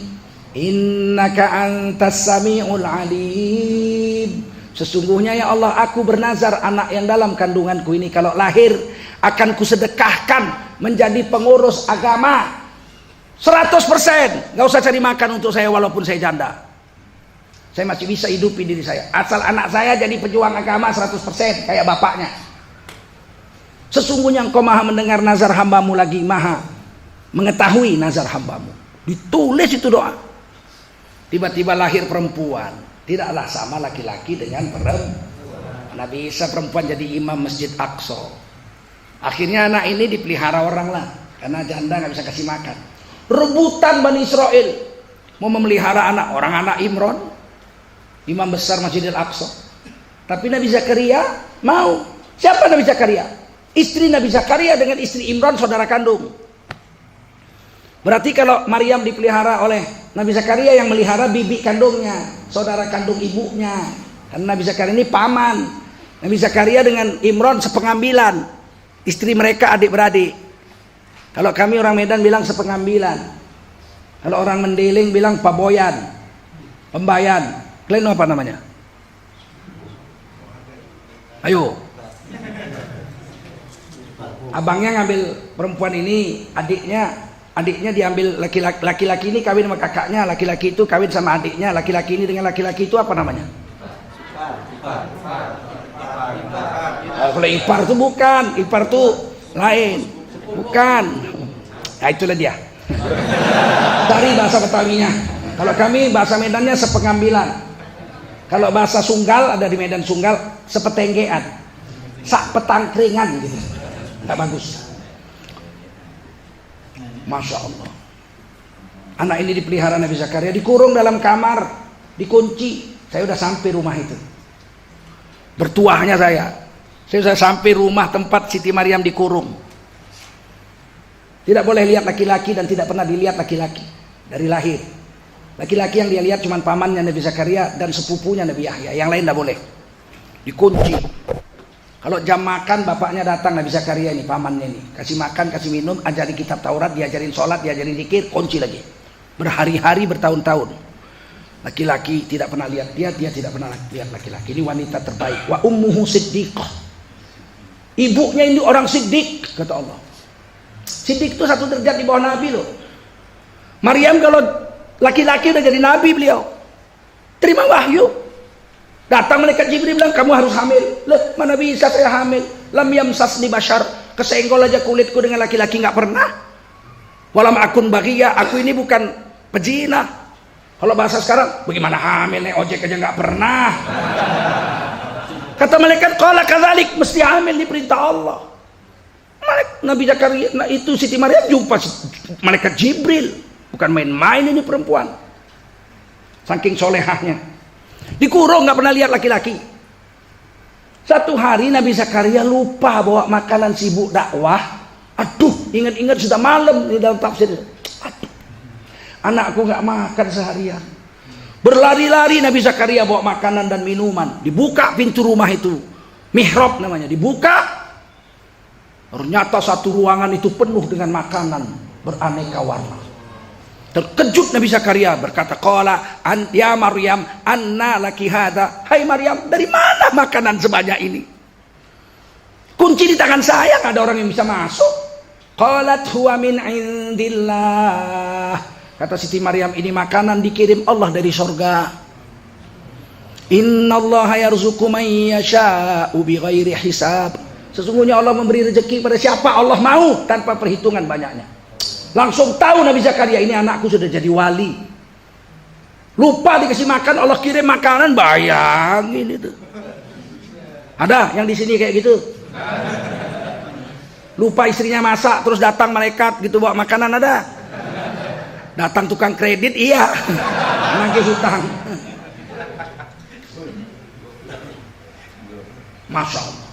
innaka antas samiul alim. Sesungguhnya ya Allah, aku bernazar anak yang dalam kandunganku ini kalau lahir akan kusedekahkan menjadi pengurus agama 100%. Gak usah cari makan untuk saya walaupun saya janda. Saya masih bisa hidupi diri saya. Asal anak saya jadi pejuang agama 100% kayak bapaknya. Sesungguhnya engkau maha mendengar nazar hambamu, lagi maha mengetahui nazar hambamu. Ditulis itu doa. Tiba-tiba lahir perempuan. Tidaklah sama laki-laki dengan perempuan. Nabi Isa perempuan jadi imam Masjid Aqsa. Akhirnya anak ini dipelihara orang lah, karena janda nggak bisa kasih makan. Rebutan Bani Israel mau memelihara anak orang, anak Imran, imam besar Masjidil Aqsa. Tapi Nabi Zakaria mau. Siapa Nabi Zakaria? Istri Nabi Zakaria dengan istri Imran saudara kandung. Berarti kalau Maryam dipelihara oleh Nabi Zakaria, yang melihara bibi kandungnya, saudara kandung ibunya. Karena Nabi Zakaria ini paman. Nabi Zakaria dengan Imran sepengambilan. Istri mereka adik-beradik. Kalau kami orang Medan bilang sepengambilan. Kalau orang Mendeling bilang paboyan, pembayan. Kalian apa namanya? Ayo. Abangnya ngambil perempuan ini, adiknya diambil laki-laki ini kawin sama kakaknya, laki-laki itu kawin sama adiknya, laki-laki ini dengan laki-laki itu apa namanya? Kalau ipar itu bukan, ipar itu lain, bukan. Nah itulah dia. Dari bahasa Betawinya. Kalau kami bahasa Medannya sepengambilan. Kalau bahasa Sunggal, ada di Medan Sunggal, sepetenggean, sak petangkringan gitu. Nggak bagus. Masya Allah. Anak ini dipelihara Nabi Zakaria, dikurung dalam kamar, dikunci. Saya udah sampai rumah itu. Bertuahnya saya sudah sampai rumah tempat Siti Maryam dikurung. Tidak boleh lihat laki-laki dan tidak pernah dilihat laki-laki dari lahir. Laki-laki yang dia lihat cuma pamannya Nabi Zakaria dan sepupunya Nabi Yahya. Yang lain tidak boleh. Dikunci. Kalau jam makan bapaknya datang, Nabi Zakaria ini pamannya ini, kasih makan, kasih minum, ajarin kitab Taurat, diajarin sholat, diajarin zikir, kunci lagi. Berhari-hari, bertahun-tahun. Laki-laki tidak pernah lihat dia tidak pernah lihat laki-laki. Ini wanita terbaik. Wa ummuhu siddiqah. Ibunya ini orang siddiq, kata Allah. Siddiq itu satu derajat di bawah Nabi loh. Maryam kalau Laki-laki udah jadi nabi beliau. Terima wahyu. Datang malaikat Jibril bilang kamu harus hamil. Loh, mana bisa saya hamil? Lam yamsasni bashar. Kesenggol aja kulitku dengan laki-laki nggak pernah. Walam akun baghiyah, aku ini bukan pezina. Kalau bahasa sekarang, bagaimana hamil nih ojek aja nggak pernah. Kata malaikat, qala kadzalik, mesti hamil di perintah Allah. Nabi Zakaria, nah itu Siti Maryam jumpa malaikat Jibril, bukan main-main ini perempuan. Saking solehahnya, dikurung nggak pernah lihat laki-laki. Satu hari Nabi Zakaria lupa bawa makanan, sibuk dakwah. Aduh, ingat-ingat sudah malam di dalam tafsir. Aduh, anakku nggak makan seharian. Berlari-lari Nabi Zakaria bawa makanan dan minuman. Dibuka pintu rumah itu, mihrab namanya. Dibuka, ternyata satu ruangan itu penuh dengan makanan beraneka warna. Terkejut Nabi Zakaria berkata, qala ya Maryam anna laki hadza. Hai Maryam, dari mana makanan sebanyak ini? Kunci di tangan saya, nggak ada orang yang bisa masuk. Qalat huwa min indillah. Kata Siti Maryam, ini makanan dikirim Allah dari sorga. Innallaha yarzuqu man yasha'u bighairi hisab. Sesungguhnya Allah memberi rezeki pada siapa Allah mau, tanpa perhitungan banyaknya. Langsung tahu Nabi Zakaria, ini anakku sudah jadi wali. Lupa dikasih makan, Allah kirim makanan, bayangin itu. Ada yang di sini kayak gitu? Lupa istrinya masak, terus datang malaikat gitu bawa makanan, ada? Datang tukang kredit, iya. Nagih hutang. Masya Allah.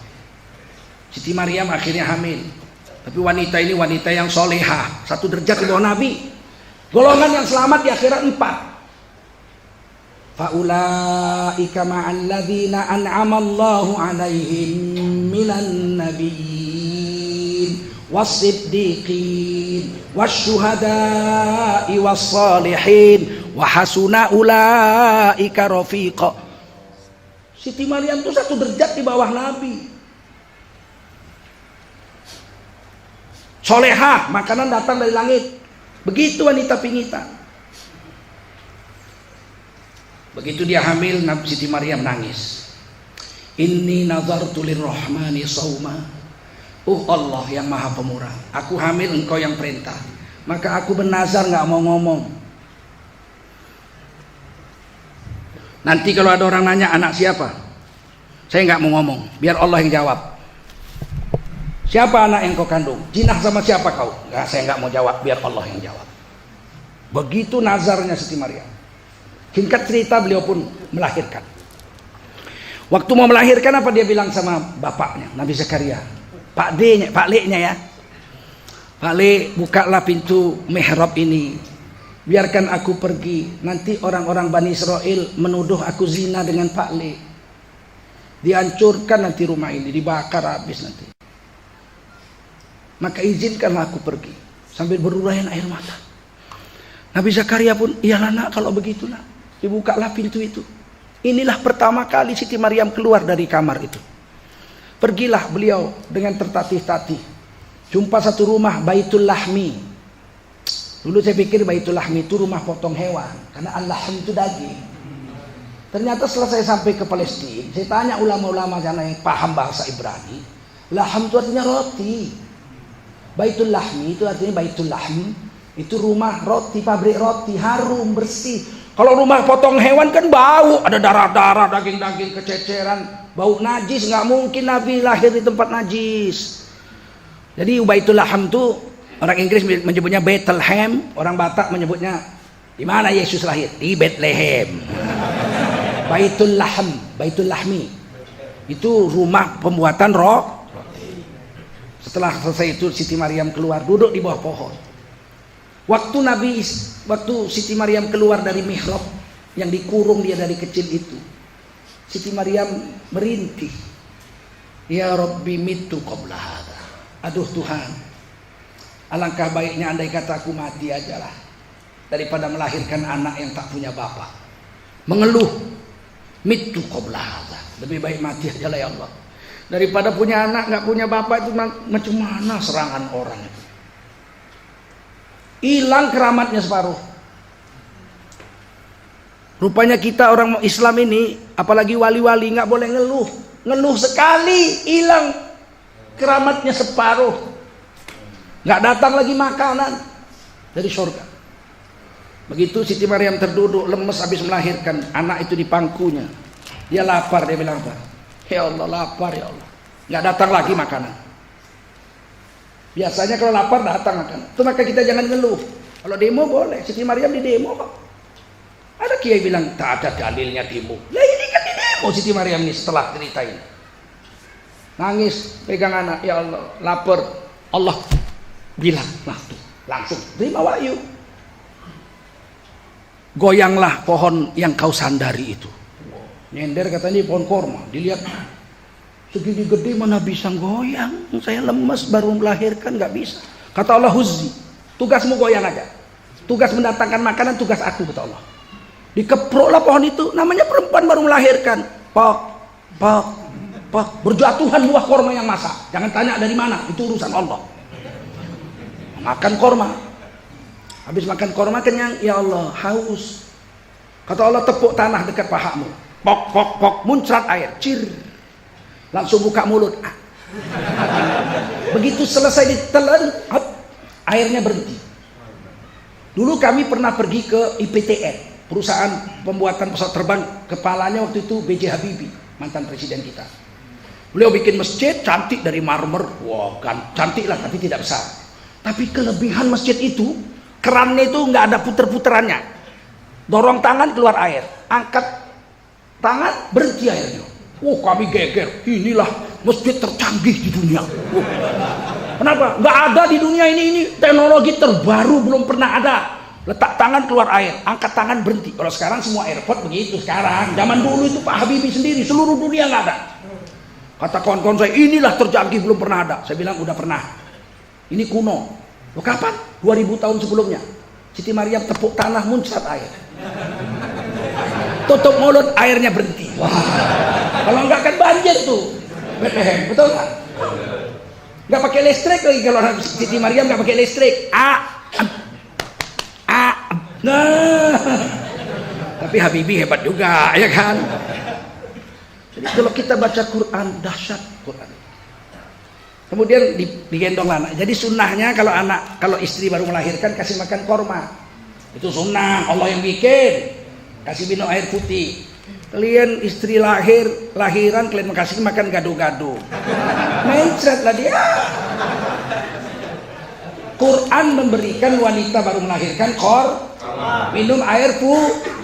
Siti Maryam akhirnya hamil. Tapi wanita ini wanita yang solehah, satu derajat di bawah Nabi. Golongan yang selamat di akhirat 4. Faulaika ma'al ladzina an'amallahu 'alaihim minan nabiyyin was-siddiqin wasyuhada'i was-salihin wa hasuna ulaika rafiqa. Siti Maryam itu satu derajat di bawah Nabi. Solehah, makanan datang dari langit. Begitu wanita pingitan. Begitu dia hamil, Siti Maryam nangis. Inni nazartu lirrahmani sauma. Allah yang maha pemurah, aku hamil, engkau yang perintah, maka aku bernazar nggak mau ngomong. Nanti kalau ada orang nanya anak siapa, saya nggak mau ngomong, biar Allah yang jawab. Siapa anak yang kau kandung? Jinah sama siapa kau? Nggak, saya nggak mau jawab, biar Allah yang jawab. Begitu nazarnya Siti Maryam. Singkat cerita, beliau pun melahirkan. Waktu mau melahirkan, apa dia bilang sama bapaknya, Nabi Zakaria? Pak Le-nya ya. Pak Le, bukalah pintu mihrab ini. Biarkan aku pergi. Nanti orang-orang Bani Israel menuduh aku zina dengan Pak Le. Dihancurkan nanti rumah ini, dibakar habis nanti. Maka izinkanlah aku pergi. Sambil berurayan air mata. Nabi Zakaria pun, iyalah nak, kalau begitu nak. Dibukalah pintu itu. Inilah pertama kali Siti Maryam keluar dari kamar itu. Pergilah beliau dengan tertatih-tatih. Jumpa satu rumah, Baitul Lahmi. Dulu saya pikir Baitul Lahmi itu rumah potong hewan, karena al-lahm itu daging. Ternyata setelah saya sampai ke Palestina, saya tanya ulama-ulama sana yang paham bahasa Ibrani, lahm itu artinya roti. Baitul Lahmi itu artinya Baitul Lahmi, itu rumah roti, pabrik roti, harum, bersih. Kalau rumah potong hewan kan bau, ada darah-darah, daging-daging kececeran, bau najis, nggak mungkin Nabi lahir di tempat najis. Jadi Baitul Lahm itu orang Inggris menyebutnya Bethlehem, orang Batak menyebutnya di mana Yesus lahir? Di Bethlehem. Baitul Lahm, Baitul Lahmi itu rumah pembuatan roh. Setelah selesai itu Siti Maryam keluar, duduk di bawah pohon. Waktu Siti Maryam keluar dari mihrab yang dikurung dia dari kecil itu, Siti Maryam merintih, ya Rabbi mitu qabla hadha. Aduh Tuhan, alangkah baiknya andai kata aku mati aja lah, daripada melahirkan anak yang tak punya bapak. Mengeluh, mitu qabla hadha, lebih baik mati aja lah ya Allah, daripada punya anak nggak punya bapak. Itu macam mana serangan orang itu. Hilang keramatnya separuh. Rupanya kita orang Islam ini, apalagi wali-wali, nggak boleh ngeluh. Ngeluh sekali hilang keramatnya separuh. Nggak datang lagi makanan dari surga. Begitu Siti Maryam terduduk lemes habis melahirkan anak itu di pangkunya. Dia lapar, dia bilang apa? Ya Allah, lapar ya Allah. Nggak datang lagi makanan. Biasanya kalau lapar datang makanan. Itu maka kita jangan ngeluh. Kalau demo boleh. Siti Maryam di demo kok. Ada kiai bilang tak ada dalilnya demo. Ya ini kan di demo Siti Maryam ini setelah cerita ini. Nangis, pegang anak, ya Allah, lapar. Allah bilang, nah tuh, langsung terima wahyu. Goyanglah pohon yang kau sandari itu. Nyender katanya pohon korma. Dilihat segini gede mana bisa goyang. Saya lemes baru melahirkan nggak bisa. Kata Allah, huzzi, tugasmu goyang aja. Tugas mendatangkan makanan tugas aku, kata Allah. Dikeproklah pohon itu, namanya perempuan baru melahirkan. Pok, pok, pok, berjatuhan buah korma yang masak. Jangan tanya dari mana, itu urusan Allah. Makan korma. Habis makan korma kenyang, ya Allah, haus. Kata Allah, tepuk tanah dekat pahamu. Pok, pok, pok, muncrat air, cir. Langsung buka mulut. Begitu selesai ditelan, airnya berhenti. Dulu kami pernah pergi ke IPTN, perusahaan pembuatan pesawat terbang. Kepalanya waktu itu B.J. Habibie, mantan presiden kita. Beliau bikin masjid cantik dari marmer. Wah, kan cantik lah, tapi tidak besar. Tapi kelebihan masjid itu, kerannya itu nggak ada puter-puterannya. Dorong tangan keluar air, angkat tangan berhenti airnya. Kami geger. Inilah masjid tercanggih di dunia. Kenapa? Nggak ada di dunia ini teknologi terbaru, belum pernah ada. Letak tangan keluar air, angkat tangan berhenti. Kalau sekarang semua airport begitu sekarang. Zaman dulu itu Pak Habibie sendiri, seluruh dunia nggak ada. Kata kawan-kawan saya, inilah tercanggih, belum pernah ada. Saya bilang udah pernah. Ini kuno. Loh, kapan? 2000 tahun sebelumnya. Siti Maryam tepuk tanah, muncrat air. Tutup mulut, airnya berhenti. Wah. Kalau enggak kan banjir tuh. Bethlehem, betul nggak? Nggak pakai listrik lagi kalau Siti Maryam nggak pakai listrik. Nah. Tapi Habibie hebat juga, ya kan? Jadi kalau kita baca Quran, dahsyat Quran. Kemudian digendong anak. Jadi sunnahnya kalau istri baru melahirkan kasih makan korma. Itu sunnah, Allah yang bikin. Kasih minum air putih. Kalian istri lahiran kalian kasih makan gado-gado. Mencret lah dia. Quran memberikan wanita baru melahirkan minum air putih.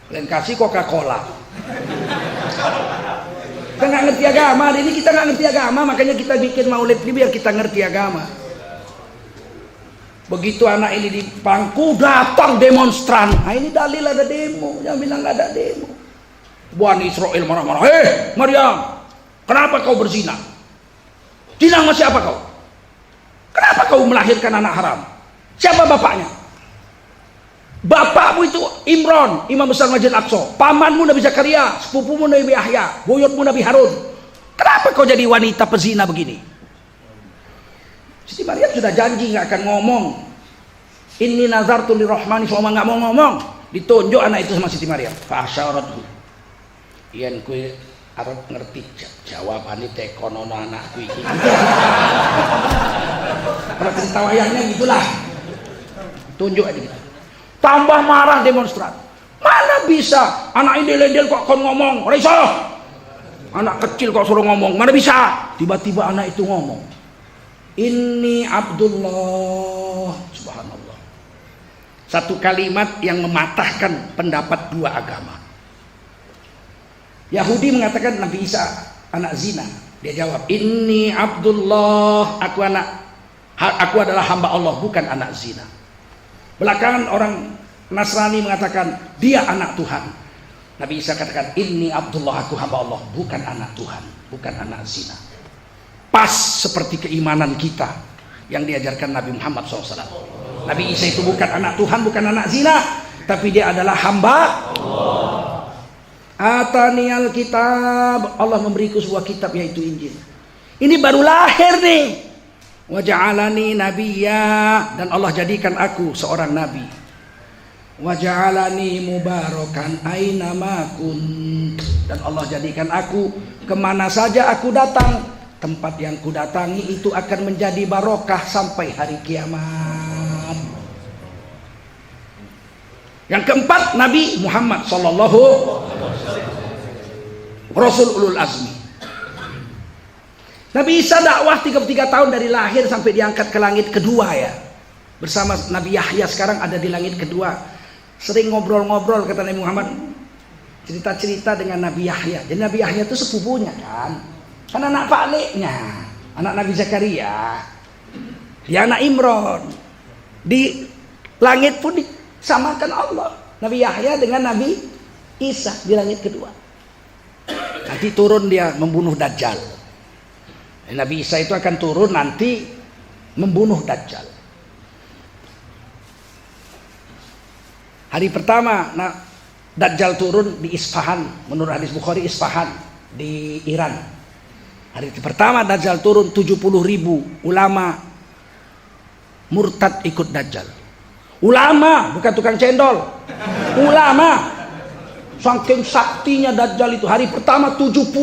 Kalian kasih Coca-Cola. Kita nggak ngerti agama, ini kita nggak ngerti agama, makanya kita bikin maulid ini biar kita ngerti agama. Begitu anak ini di pangku, datang demonstran. Nah, ini dalil ada demo, yang bilang nggak ada demo. Bani Israel marah-marah. Maryam, kenapa kau berzina? Zina sama siapa kau? Kenapa kau melahirkan anak haram? Siapa bapaknya? Bapakmu itu Imran, imam besar Masjid Aqsa. Pamanmu Nabi Zakaria, sepupumu Nabi Yahya, buyutmu Nabi Harun. Kenapa kau jadi wanita pezina begini? Siti Maryam sudah janji nggak akan ngomong. Inni nazartu lirrahmani fa nggak mau ngomong. Ditunjuk anak itu sama Siti Maryam. Fa asyarathu. Yen kowe arep ngerti jawabane tekonono anakku iki. Kalau cerita wayangnya gitulah. Tunjuk aja gitu. Tambah marah demonstran. Mana bisa anak indel-indel kok kon ngomong? Ora iso. Anak kecil kok suruh ngomong. Mana bisa? Tiba-tiba anak itu ngomong. Inni Abdullah. Subhanallah. Satu kalimat yang mematahkan pendapat dua agama. Yahudi mengatakan Nabi Isa anak zina. Dia jawab, Inni Abdullah. Aku adalah hamba Allah, bukan anak zina. Belakangan orang Nasrani mengatakan dia anak Tuhan. Nabi Isa katakan, Inni Abdullah, aku hamba Allah, bukan anak Tuhan, bukan anak zina. Pas seperti keimanan kita yang diajarkan Nabi Muhammad SAW. Nabi Isa itu bukan anak Tuhan, bukan anak zina, tapi dia adalah hamba Allah. Ataniyal kitab, Allah memberiku sebuah kitab yaitu Injil. Ini baru lahir nih. Wa ja'alani nabiyya, dan Allah jadikan aku seorang nabi. wa ja'alani mubarakan aina ma kunt, dan Allah jadikan aku kemana saja aku datang, tempat yang kudatangi itu akan menjadi barokah sampai hari kiamat. Yang keempat, Nabi Muhammad sallallahu Rasul ulul azmi. Nabi Isa dakwah 33 tahun dari lahir sampai diangkat ke langit kedua ya. Bersama Nabi Yahya sekarang ada di langit kedua. Sering ngobrol-ngobrol kata Nabi Muhammad, cerita-cerita dengan Nabi Yahya. Jadi Nabi Yahya itu sepupunya kan anak Pakliknya, anak Nabi Zakaria. Dia anak Imron. Di langit pun disamakan Allah, Nabi Yahya dengan Nabi Isa di langit kedua. Nanti turun dia membunuh Dajjal. Nabi Isa itu akan turun nanti membunuh Dajjal. Hari pertama Dajjal turun di Isfahan, menurut hadis Bukhari Isfahan di Iran. Hari pertama Dajjal turun 70.000 ulama murtad ikut Dajjal. Ulama, bukan tukang cendol. Ulama. Saking saktinya Dajjal itu, hari pertama 70.000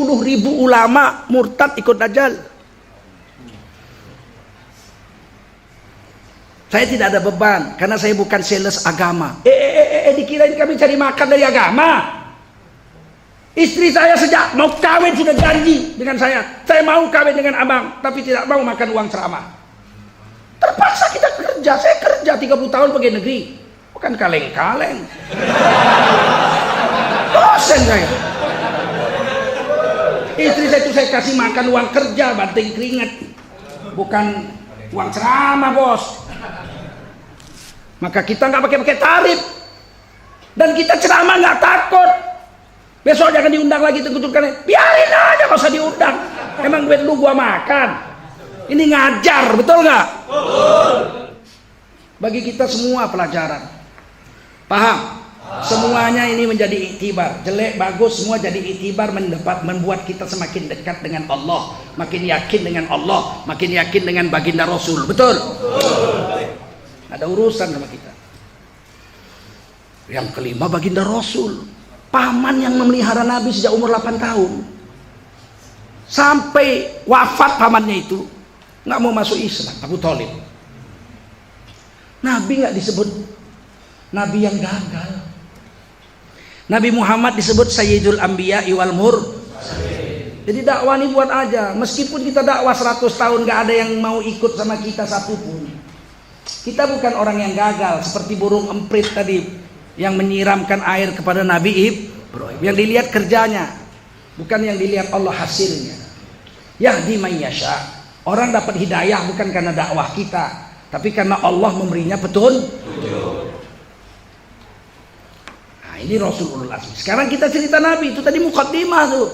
ulama murtad ikut Dajjal. Saya tidak ada beban karena saya bukan sales agama. Dikirain kami cari makan dari agama. Istri saya sejak mau kawin sudah janji dengan saya mau kawin dengan abang, tapi tidak mau makan uang ceramah. Terpaksa kita kerja. Saya kerja 30 tahun pegawai negeri, bukan kaleng-kaleng. Dosen saya. Istri saya itu saya kasih makan uang kerja, banting keringat, bukan uang ceramah bos. Maka kita nggak pakai tarif, dan kita ceramah nggak takut. Besok jangan diundang lagi tengkutukan, biarin aja nggak usah diundang. Emang duit lu gua makan. Ini ngajar, betul nggak? Bagi kita semua pelajaran. Paham? Semuanya ini menjadi iktibar. Jelek bagus semua jadi iktibar, membuat kita semakin dekat dengan Allah, makin yakin dengan Allah, makin yakin dengan baginda Rasul. Betul? Ada urusan sama kita. Yang kelima, baginda Rasul, paman yang memelihara Nabi sejak umur 8 tahun sampai wafat. Pamannya itu nggak mau masuk Islam, Abu Thalib. Nabi nggak disebut Nabi yang gagal. Nabi Muhammad disebut Sayyidul Anbiya wal Mursalin. Jadi dakwah ini buat aja. Meskipun kita dakwah 100 tahun nggak ada yang mau ikut sama kita satupun. Kita bukan orang yang gagal seperti burung emprit tadi yang menyiramkan air kepada Nabi Ibrahim. Yang dilihat kerjanya, bukan yang dilihat Allah hasilnya. Yahdi man yasha. Orang dapat hidayah bukan karena dakwah kita, tapi karena Allah memberinya petunjuk. Nah, ini Rasulullah Azmi. Sekarang kita cerita Nabi, itu tadi muqaddimah tuh.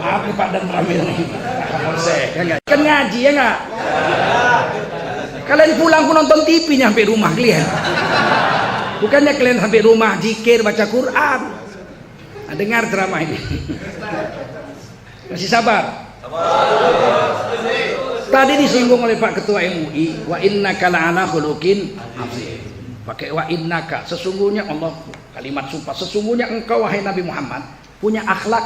Maaf nih Pak dan Ramil nih. Kan ngaji ya nggak? Kalian pulang pun nonton TV nyampe rumah kalian. Bukannya kalian sampai rumah zikir baca Quran. Nah, dengar drama ini. Masih sabar? Tadi disinggung oleh Pak Ketua MUI, wa innaka la'ala khuluqin azim. Pakai wa innaka, sesungguhnya Allah, kalimat sumpah, sesungguhnya engkau wahai Nabi Muhammad punya akhlak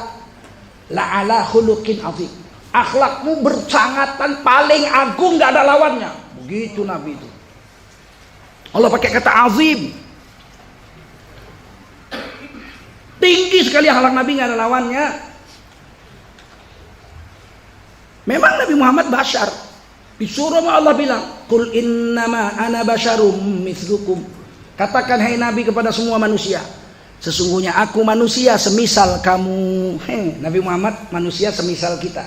la'ala khuluqin azim. Akhlakmu bersangatan paling agung, nggak ada lawannya. Begitu Nabi itu. Allah pakai kata azim. Tinggi sekali akhlak Nabi, nggak ada lawannya. Memang Nabi Muhammad bashar. Disuruh sama Allah bilang, "Qul innama ana basyarum mithlukum." Katakan hai Nabi kepada semua manusia, sesungguhnya aku manusia semisal kamu. Nabi Muhammad manusia semisal kita,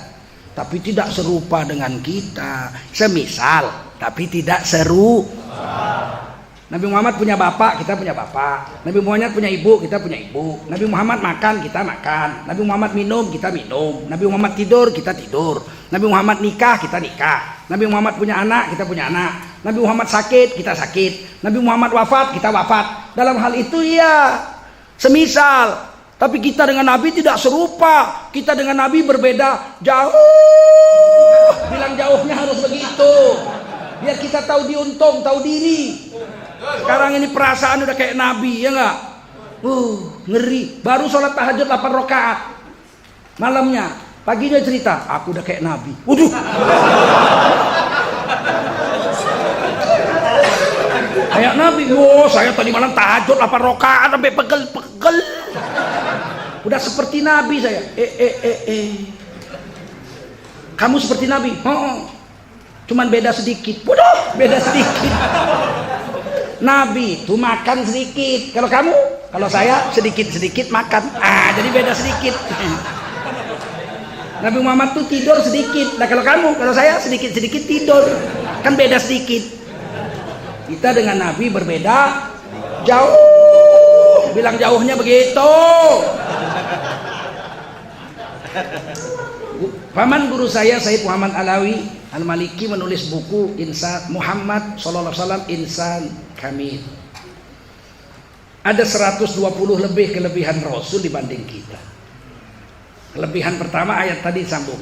tapi tidak serupa dengan kita. Semisal, tapi tidak serupa. Nabi Muhammad punya bapak, kita punya bapak. Nabi Muhammad punya ibu, kita punya ibu. Nabi Muhammad makan, kita makan. Nabi Muhammad minum, kita minum. Nabi Muhammad tidur, kita tidur. Nabi Muhammad nikah, kita nikah. Nabi Muhammad punya anak, kita punya anak. Nabi Muhammad sakit, kita sakit. Nabi Muhammad wafat, kita wafat. Dalam hal itu ya semisal. Tapi kita dengan Nabi tidak serupa. Kita dengan Nabi berbeda jauh. Bilang jauhnya harus begitu. Biar kita tahu diuntung, tahu diri. Sekarang ini perasaan udah kayak Nabi, ya nggak? Ngeri. Baru sholat tahajud 8 rakaat malamnya. Paginya cerita, aku udah kayak Nabi. Waduh. Kayak Nabi. Saya tadi malam tahajud 8 rakaat sampai pegel-pegel. Udah seperti Nabi saya. Kamu seperti Nabi? Cuman beda sedikit. Waduh, beda sedikit. Nabi itu makan sedikit. Kalau saya sedikit-sedikit makan. Jadi beda sedikit. Nabi Muhammad tuh tidur sedikit. Nah kalau saya sedikit-sedikit tidur. Kan beda sedikit. Kita dengan Nabi berbeda jauh. Bilang jauhnya begitu. Paman guru saya Sayyid Muhammad Alawi Al-Maliki menulis buku Insan Muhammad sallallahu alaihi wasallam Insan Kamil. Ada 120 lebih kelebihan Rasul dibanding kita. Kelebihan pertama ayat tadi sambung.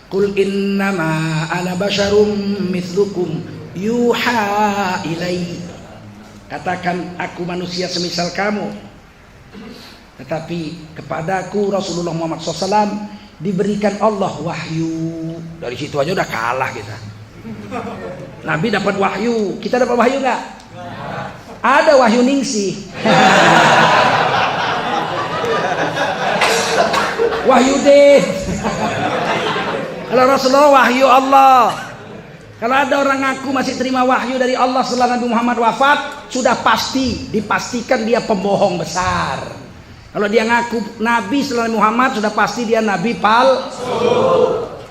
Qul innama ana basyarum mithlukum yuha ilai. Katakan aku manusia semisal kamu. Tetapi kepadaku Rasulullah Muhammad SAW diberikan Allah wahyu. Dari situ aja udah kalah kita. Nabi dapat wahyu, kita dapat wahyu nggak? Ada wahyu ningsih. Wahyu deh. Kalau Rasulullah wahyu Allah. Kalau ada orang ngaku masih terima wahyu dari Allah setelah Nabi Muhammad wafat, sudah dipastikan dia pembohong besar. Kalau dia ngaku Nabi setelah Nabi Muhammad, sudah pasti dia Nabi palsu.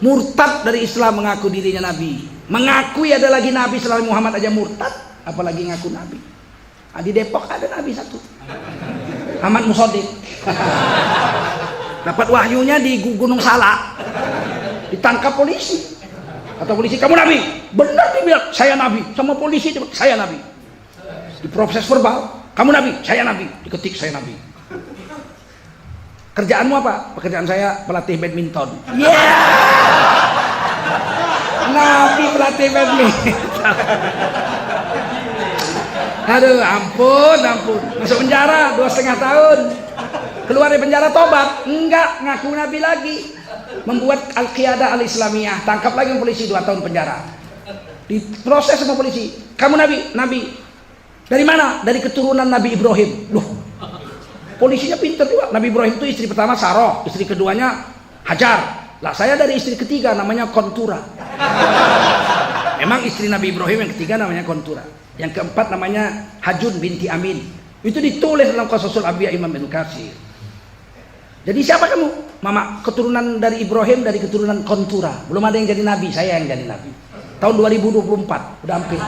Murtad dari Islam mengaku dirinya Nabi. Mengakui ada lagi Nabi setelah Nabi Muhammad aja murtad, apalagi ngaku Nabi. Di Depok ada Nabi satu, Ahmad Musodik. Dapat wahyunya di Gunung Salak, ditangkap polisi. Kata polisi, kamu Nabi? Benar dia bilang, saya Nabi. Sama polisi, saya Nabi. Diproses verbal, kamu Nabi? Saya Nabi. Diketik, saya Nabi. Kerjaanmu apa? Pekerjaan saya pelatih badminton. Nabi pelatih badminton. Aduh, ampun. Masuk penjara 2,5 tahun. Keluar dari penjara tobat? Enggak, ngaku Nabi lagi. Membuat Al-Qiyadah Al-Islamiyah. Tangkap lagi polisi 2 tahun penjara. Diproses sama polisi. Kamu Nabi? Nabi. Dari mana? Dari keturunan Nabi Ibrahim. Loh, polisinya pintar juga. Nabi Ibrahim itu istri pertama Saroh, istri keduanya Hajar. Lah saya dari istri ketiga namanya Kontura. Emang istri Nabi Ibrahim yang ketiga namanya Kontura. Yang keempat namanya Hajun binti Amin. Itu ditulis dalam Qasasul Anbiya Imam Ibnu Katsir. Jadi siapa kamu? Mama keturunan dari Ibrahim, dari keturunan Kontura. Belum ada yang jadi nabi, saya yang jadi nabi. Tahun 2024, udah hampir.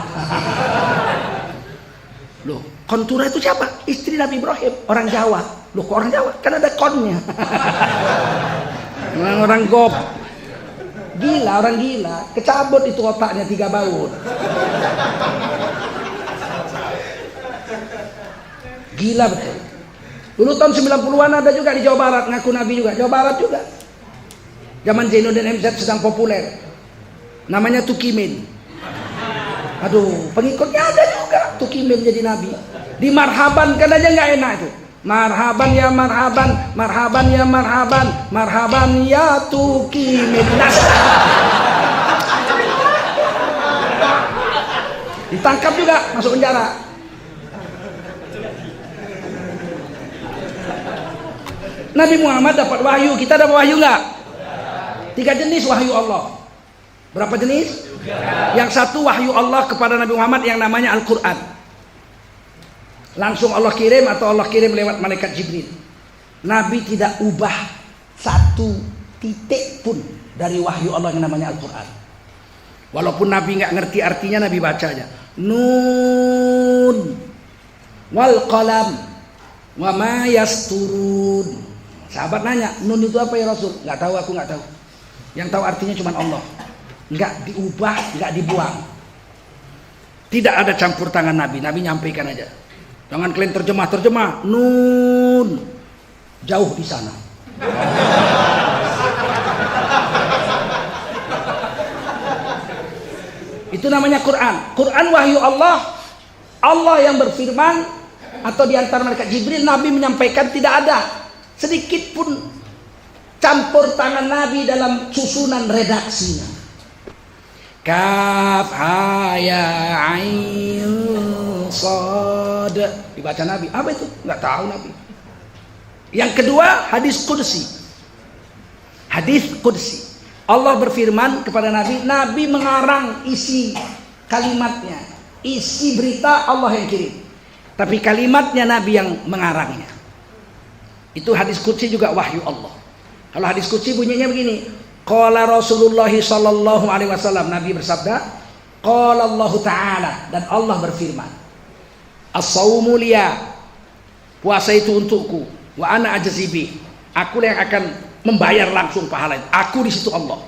Loh, Kontura itu siapa? Istri Nabi Ibrahim, orang Jawa. Loh, kok orang Jawa? Kan ada konnya. Orang gop. Gila, orang gila. Kecabut itu otaknya 3 baut. Gila betul. Dulu tahun 90-an ada juga di Jawa Barat ngaku Nabi juga. Jawa Barat juga. Zaman Zainuddin MZ sedang populer. Namanya Tukimin. Aduh, pengikutnya ada juga. Tukimin jadi Nabi. Dimarhaban kan aja nggak enak itu. Marhaban ya marhaban, marhaban ya marhaban, marhaban ya Tukimin. Ditangkap juga, masuk penjara. Nabi Muhammad dapat wahyu, kita dapat wahyu nggak? 3 jenis wahyu Allah. Berapa jenis? Yang satu wahyu Allah kepada Nabi Muhammad yang namanya Al-Quran. Langsung Allah kirim atau Allah kirim lewat malaikat Jibril. Nabi tidak ubah 1 titik pun dari wahyu Allah yang namanya Al-Quran. Walaupun Nabi nggak ngerti artinya, Nabi baca aja. Nun wal qalam wa ma yasturun. Sahabat nanya, nun itu apa ya Rasul? Nggak tahu, aku nggak tahu. Yang tahu artinya cuma Allah. Nggak diubah, nggak dibuang. Tidak ada campur tangan Nabi. Nabi nyampaikan aja. Jangan kalian terjemah. Nun jauh di sana. Itu Itu namanya Quran. Quran wahyu Allah. Allah yang berfirman, atau di antara malaikat Jibril, Nabi menyampaikan, tidak ada sedikit pun campur tangan Nabi dalam susunan redaksinya. Kaf ha ya ain sad, dibaca Nabi. Apa itu? Nggak tahu Nabi. Yang kedua, hadis qudsi. Hadis qudsi. Allah berfirman kepada Nabi, Nabi mengarang isi kalimatnya, isi berita Allah yang kirim, tapi kalimatnya Nabi yang mengarangnya. Itu hadis qudsi juga wahyu Allah. Kalau hadis qudsi bunyinya begini, qala Rasulullah sallallahu alaihi wasallam, Nabi bersabda, qala Allah Ta'ala, dan Allah berfirman, as-saumu liya, puasa itu untukku, wa ana ajzibi, aku yang akan membayar langsung pahala itu. Aku di situ Allah.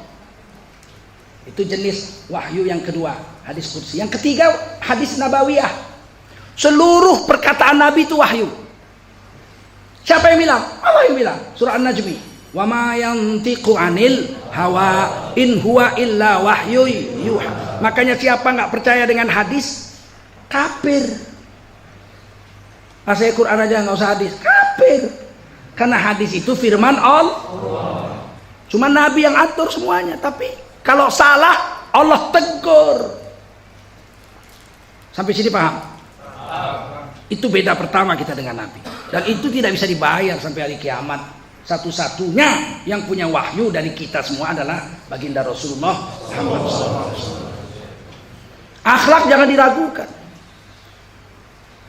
Itu jenis wahyu yang kedua, hadis qudsi. Yang ketiga, hadis nabawiyah. Seluruh perkataan Nabi itu wahyu. Siapa yang bilang? Allah yang bilang. Surah An-Najmi. Wa ma yantiqu 'anil hawa in huwa illa wahyu yuha. Makanya siapa enggak percaya dengan hadis, kafir. Saya Quran aja enggak usah hadis, kafir. Karena hadis itu firman Allah. Cuma Nabi yang atur semuanya. Tapi kalau salah, Allah tegur. Sampai sini paham? Itu beda pertama kita dengan Nabi. Dan itu tidak bisa dibayar sampai hari kiamat. Satu-satunya yang punya wahyu dari kita semua adalah baginda Rasulullah Muhammad SAW. Akhlak jangan diragukan.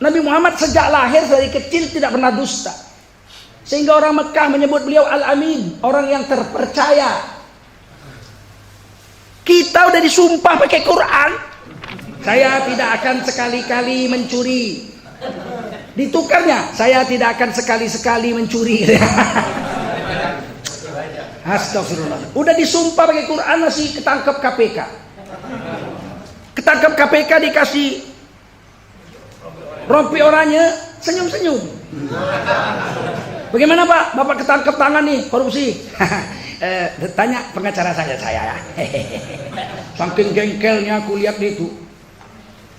Nabi Muhammad sejak lahir dari kecil tidak pernah dusta. Sehingga orang Mekah menyebut beliau Al-Amin, orang yang terpercaya. Kita udah disumpah pakai Quran, saya tidak akan sekali-kali mencuri. Ditukarnya, saya tidak akan sekali-sekali mencuri. Astagfirullah. Udah disumpah pakai Quran masih ketangkep KPK. Ketangkep KPK dikasih rompi oranye, senyum-senyum. Bagaimana Pak? Bapak ketangkep tangan nih korupsi. Tanya pengacara saya ya. Saking gengkelnya aku lihat itu.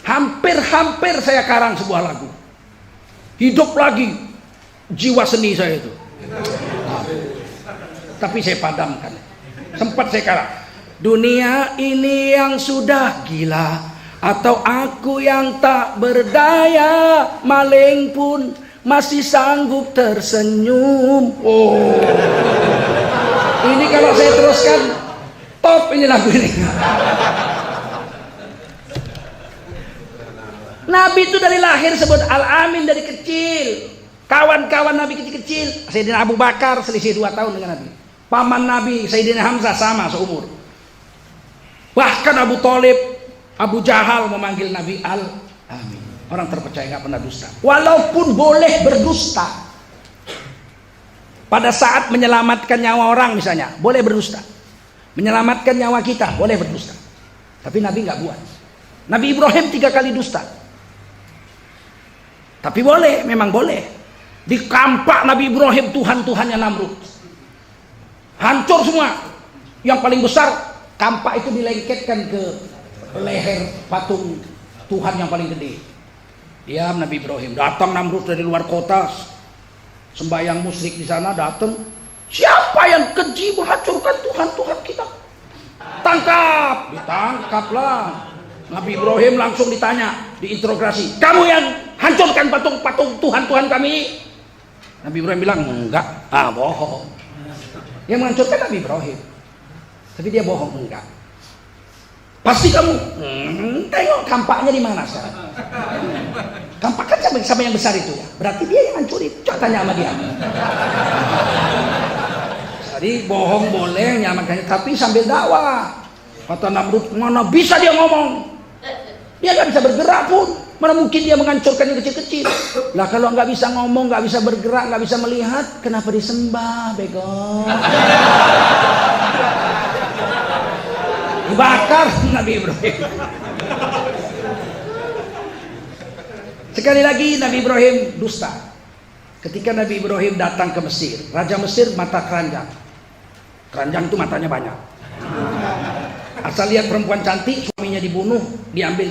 Hampir saya karang sebuah lagu. Hidup lagi jiwa seni saya itu. Tapi saya padamkan. Sempat saya karang. Dunia ini yang sudah gila, atau aku yang tak berdaya, maling pun masih sanggup tersenyum. Oh, ini kalau saya teruskan top ini lagu ini. Nabi itu dari lahir sebut Al-Amin dari kecil. Kawan-kawan Nabi kecil-kecil, Sayyidina Abu Bakar selisih 2 tahun dengan Nabi. Paman Nabi Sayyidina Hamzah sama seumur. Bahkan Abu Thalib, Abu Jahal memanggil Nabi Al-Amin. Orang terpercaya, nggak pernah dusta. Walaupun boleh berdusta, pada saat menyelamatkan nyawa orang misalnya, boleh berdusta. Menyelamatkan nyawa kita, boleh berdusta. Tapi Nabi nggak buat. Nabi Ibrahim 3 kali dusta. Tapi boleh, memang boleh. Di kampak Nabi Ibrahim Tuhan-Tuhannya Namrud. Hancur semua. Yang paling besar, kampak itu dilengketkan ke leher patung Tuhan yang paling gede. Diam Nabi Ibrahim. Datang Namrud dari luar kota, sembahyang musyrik di sana, datang. Siapa yang keji menghancurkan Tuhan-Tuhan kita? Tangkap, ditangkaplah. Nabi Ibrahim langsung ditanya, diinterogasi. Kamu yang hancurkan patung-patung Tuhan-Tuhan kami? Nabi Ibrahim bilang, enggak. Bohong. Yang menghancurkan Nabi Ibrahim. Tapi dia bohong, enggak. Pasti kamu, tengok kampaknya di mana sekarang. Kampak kan sama yang besar itu ya. Berarti dia yang hancurin. Coba tanya sama dia. Jadi bohong boleh nyamankannya, tapi sambil dakwah. Kata Namrud, mana bisa dia ngomong? Dia nggak bisa bergerak pun. Mana mungkin dia menghancurkan yang kecil-kecil? Lah kalau nggak bisa ngomong, nggak bisa bergerak, nggak bisa melihat, kenapa disembah, bego? Dibakar Nabi Ibrahim. Sekali lagi Nabi Ibrahim dusta. Ketika Nabi Ibrahim datang ke Mesir, Raja Mesir mata keranjang. Keranjang itu matanya banyak. Asal lihat perempuan cantik, suaminya suaminya dibunuh, diambil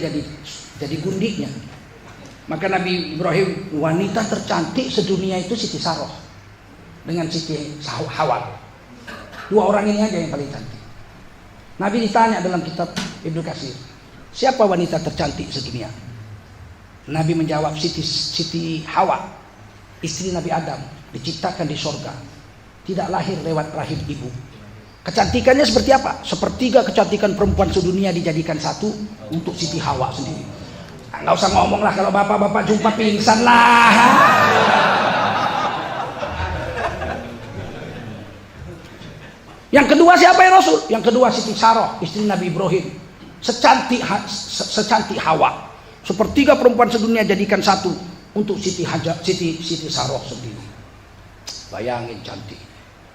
jadi gundiknya. Maka Nabi Ibrahim, wanita tercantik sedunia itu Siti Saroh dengan Siti Hawa. Dua orang ini aja yang paling cantik. Nabi ditanya dalam kitab Ibnu Katsir, siapa wanita tercantik sedunia? Nabi menjawab, Siti Hawa, istri Nabi Adam, diciptakan di sorga, tidak lahir lewat rahim ibu. Kecantikannya seperti apa? Sepertiga kecantikan perempuan sedunia dijadikan satu untuk Siti Hawa sendiri. Nggak usah ngomong lah, kalau bapak-bapak jumpa pingsan lah. Yang kedua siapa ya Rasul? Yang kedua Siti Saroh, istri Nabi Ibrahim, secantik Hawa. Sepertiga perempuan sedunia jadikan satu untuk Siti Saroh sendiri. Bayangin cantik.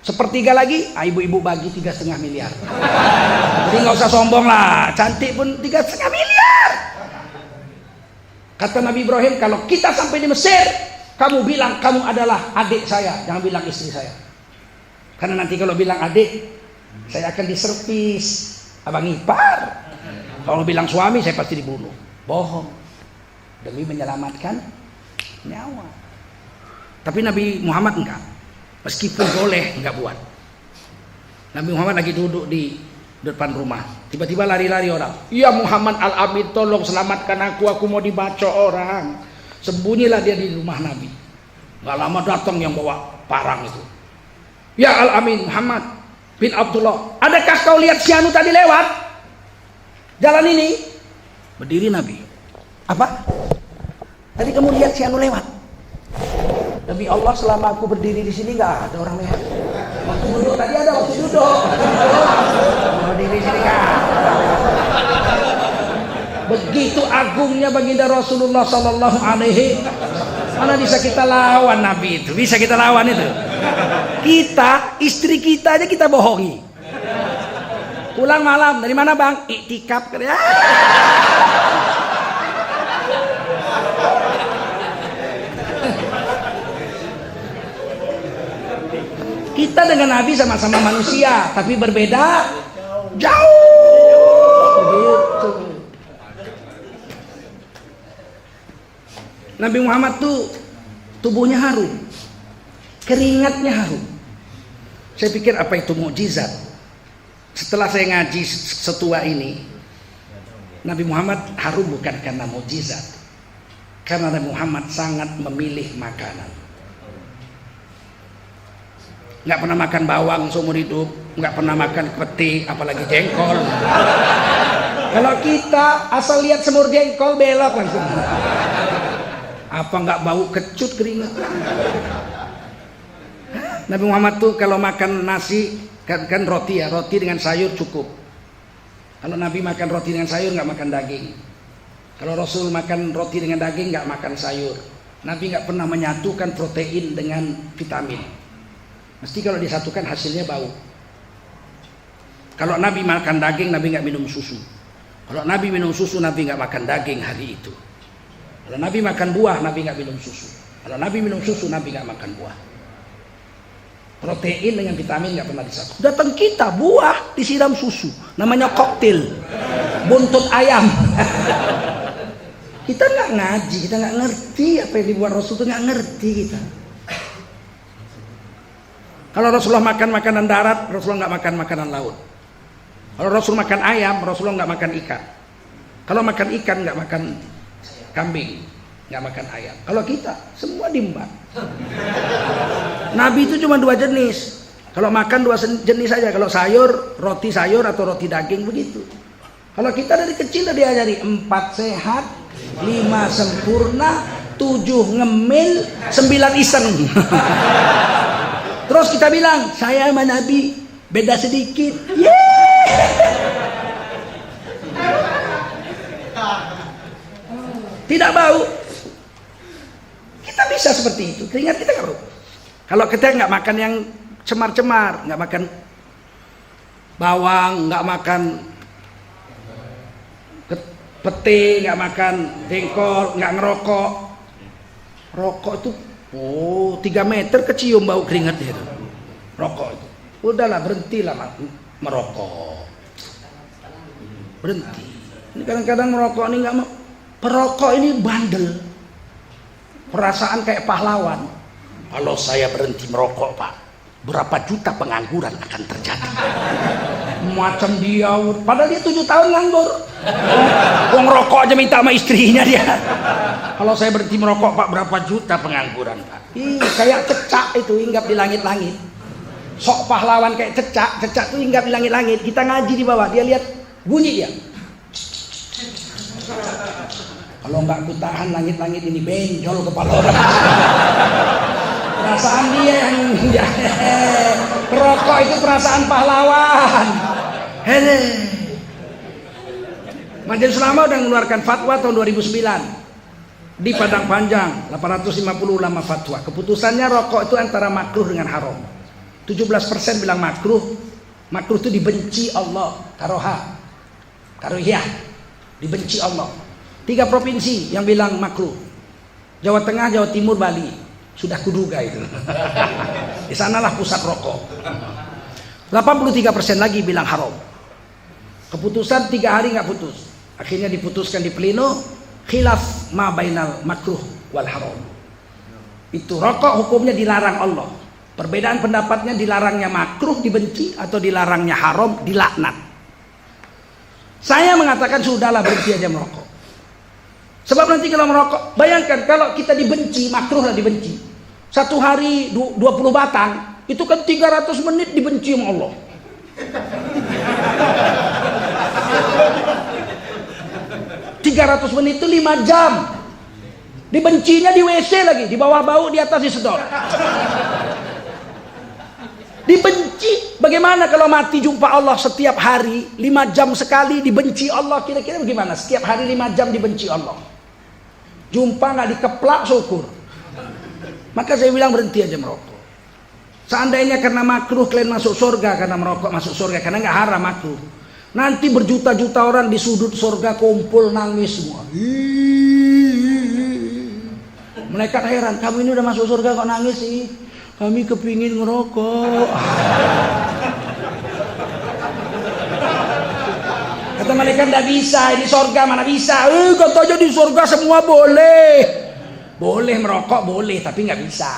Sepertiga lagi, ibu-ibu bagi 3,5 miliar. Jadi nggak usah sombong lah, cantik pun 3,5 miliar. Kata Nabi Ibrahim, kalau kita sampai di Mesir, kamu bilang kamu adalah adik saya, jangan bilang istri saya. Karena nanti kalau bilang adik, saya akan diservis, abang ipar. Kalau bilang suami, saya pasti dibunuh. Bohong. Demi menyelamatkan nyawa. Tapi Nabi Muhammad enggak. Meskipun boleh, enggak buat. Nabi Muhammad lagi duduk di depan rumah, tiba-tiba lari-lari orang. Ya Muhammad Al-Amin, tolong selamatkan aku mau dibaca orang. Sembunyilah dia di rumah Nabi. Gak lama datang yang bawa parang itu. Ya Al-Amin Muhammad bin Abdullah, adakah kau lihat si anu tadi lewat jalan ini? Berdiri Nabi. Apa? Tadi kamu lihat si anu lewat? Demi Allah, selama aku berdiri di sini nggak ada orang lewat. Waktu duduk tadi ada, waktu duduk. Berdiri di sini kan. Begitu agungnya baginda Rasulullah Sallallahu Alaihi. Mana bisa kita lawan Nabi itu? Bisa kita lawan itu? Kita, istri kita aja kita bohongi. Pulang malam dari mana bang? Iktikaf. Kita dengan Nabi sama-sama manusia, tapi berbeda jauh. Begitu. Nabi Muhammad tuh tubuhnya harum, keringatnya harum. Saya pikir apa itu mukjizat. Setelah saya ngaji setua ini, Nabi Muhammad harum bukan karena mukjizat, karena Nabi Muhammad sangat memilih makanan. Nggak pernah makan bawang seumur hidup, nggak pernah makan peti, apalagi jengkol. Kalau kita asal lihat semur jengkol belok langsung. Apa nggak bau kecut keringat? Nabi Muhammad tuh kalau makan nasi kan roti ya, roti dengan sayur cukup. Kalau Nabi makan roti dengan sayur nggak makan daging. Kalau Rasul makan roti dengan daging nggak makan sayur. Nabi nggak pernah menyatukan protein dengan vitamin. Mesti kalau disatukan hasilnya bau. Kalau Nabi makan daging, Nabi nggak minum susu. Kalau Nabi minum susu, Nabi nggak makan daging hari itu. Kalau Nabi makan buah, Nabi nggak minum susu. Kalau Nabi minum susu, Nabi nggak makan buah. Protein dengan vitamin nggak pernah disatu. Datang kita buah disiram susu, namanya koktail, buntut ayam. Kita nggak ngaji, kita nggak ngerti apa yang dibuat Rasul itu, nggak ngerti kita. Kalau Rasulullah makan makanan darat, Rasulullah nggak makan makanan laut. Kalau Rasul makan ayam, Rasulullah nggak makan ikan. Kalau makan ikan nggak makan kambing, nggak makan ayam. Kalau kita semua diembat. Nabi itu cuma 2 jenis. Kalau makan 2 jenis saja. Kalau sayur, roti sayur atau roti daging begitu. Kalau kita dari kecil udah diajari 4 sehat, 5 sempurna, 7 ngemil, 9 iseng. Terus kita bilang, saya sama Nabi beda sedikit. Tidak bau. Kita bisa seperti itu. Keringat kita nggak bau. Kalau kita nggak makan yang cemar-cemar, nggak makan bawang, nggak makan pete, nggak makan jengkol, nggak ngerokok. Rokok itu 3 meter kecium bau keringatnya itu. Rokok itu. Udahlah, berhentilah merokok. Berhenti. Ini kadang-kadang merokok ini nggak mau. Perokok ini bandel. Perasaan kayak pahlawan. Kalau saya berhenti merokok, Pak, berapa juta pengangguran akan terjadi. Macam dia, padahal dia 7 tahun nganggur. Wong rokok aja minta sama istrinya dia. Kalau saya berhenti merokok, Pak, berapa juta pengangguran, Pak. Kayak cecak itu hinggap di langit-langit. Sok pahlawan kayak cecak tuh hinggap di langit-langit. Kita ngaji di bawah, dia lihat bunyi dia. Kalau nggak ku tahan langit-langit ini benjol kepala orang. Perasaan dia yang rokok itu perasaan pahlawan. Hele. Majelis Ulama udah mengeluarkan fatwa tahun 2009 di Padang Panjang, 850 ulama fatwa. Keputusannya rokok itu antara makruh dengan haram. 17% bilang makruh. Makruh itu dibenci Allah. Karohiyah. Dibenci Allah. 3 provinsi yang bilang makruh. Jawa Tengah, Jawa Timur, Bali. Sudah kuduga itu. Di sanalah pusat rokok. 83% lagi bilang haram. Keputusan 3 hari nggak putus. Akhirnya diputuskan di pleno khilaf ma bainal makruh wal haram. Itu rokok hukumnya dilarang Allah. Perbedaan pendapatnya dilarangnya makruh dibenci atau dilarangnya haram dilaknat. Saya mengatakan sudahlah berhenti aja merokok. Sebab nanti kalau merokok, bayangkan kalau kita dibenci, makruh lah dibenci. 1 hari 20 batang, itu kan 300 menit dibenci sama Allah. ...300 menit itu 5 jam. Dibencinya di WC lagi, di bawah bau, di atas disedot. Dibenci. Bagaimana kalau mati jumpa Allah setiap hari 5 jam sekali dibenci Allah? Kira-kira bagaimana? Setiap hari 5 jam dibenci Allah. Jumpa nggak dikeplak syukur. Maka saya bilang berhenti aja merokok. Seandainya karena makruh kalian masuk surga, karena merokok masuk surga, karena nggak haram makruh. Nanti berjuta-juta orang di sudut surga kumpul nangis semua. Mereka heran, kamu ini udah masuk surga kok nangis sih? Kami kepingin ngerokok. Kata mereka tidak bisa, di surga mana bisa? Katanya di surga semua boleh. Boleh merokok boleh, tapi nggak bisa.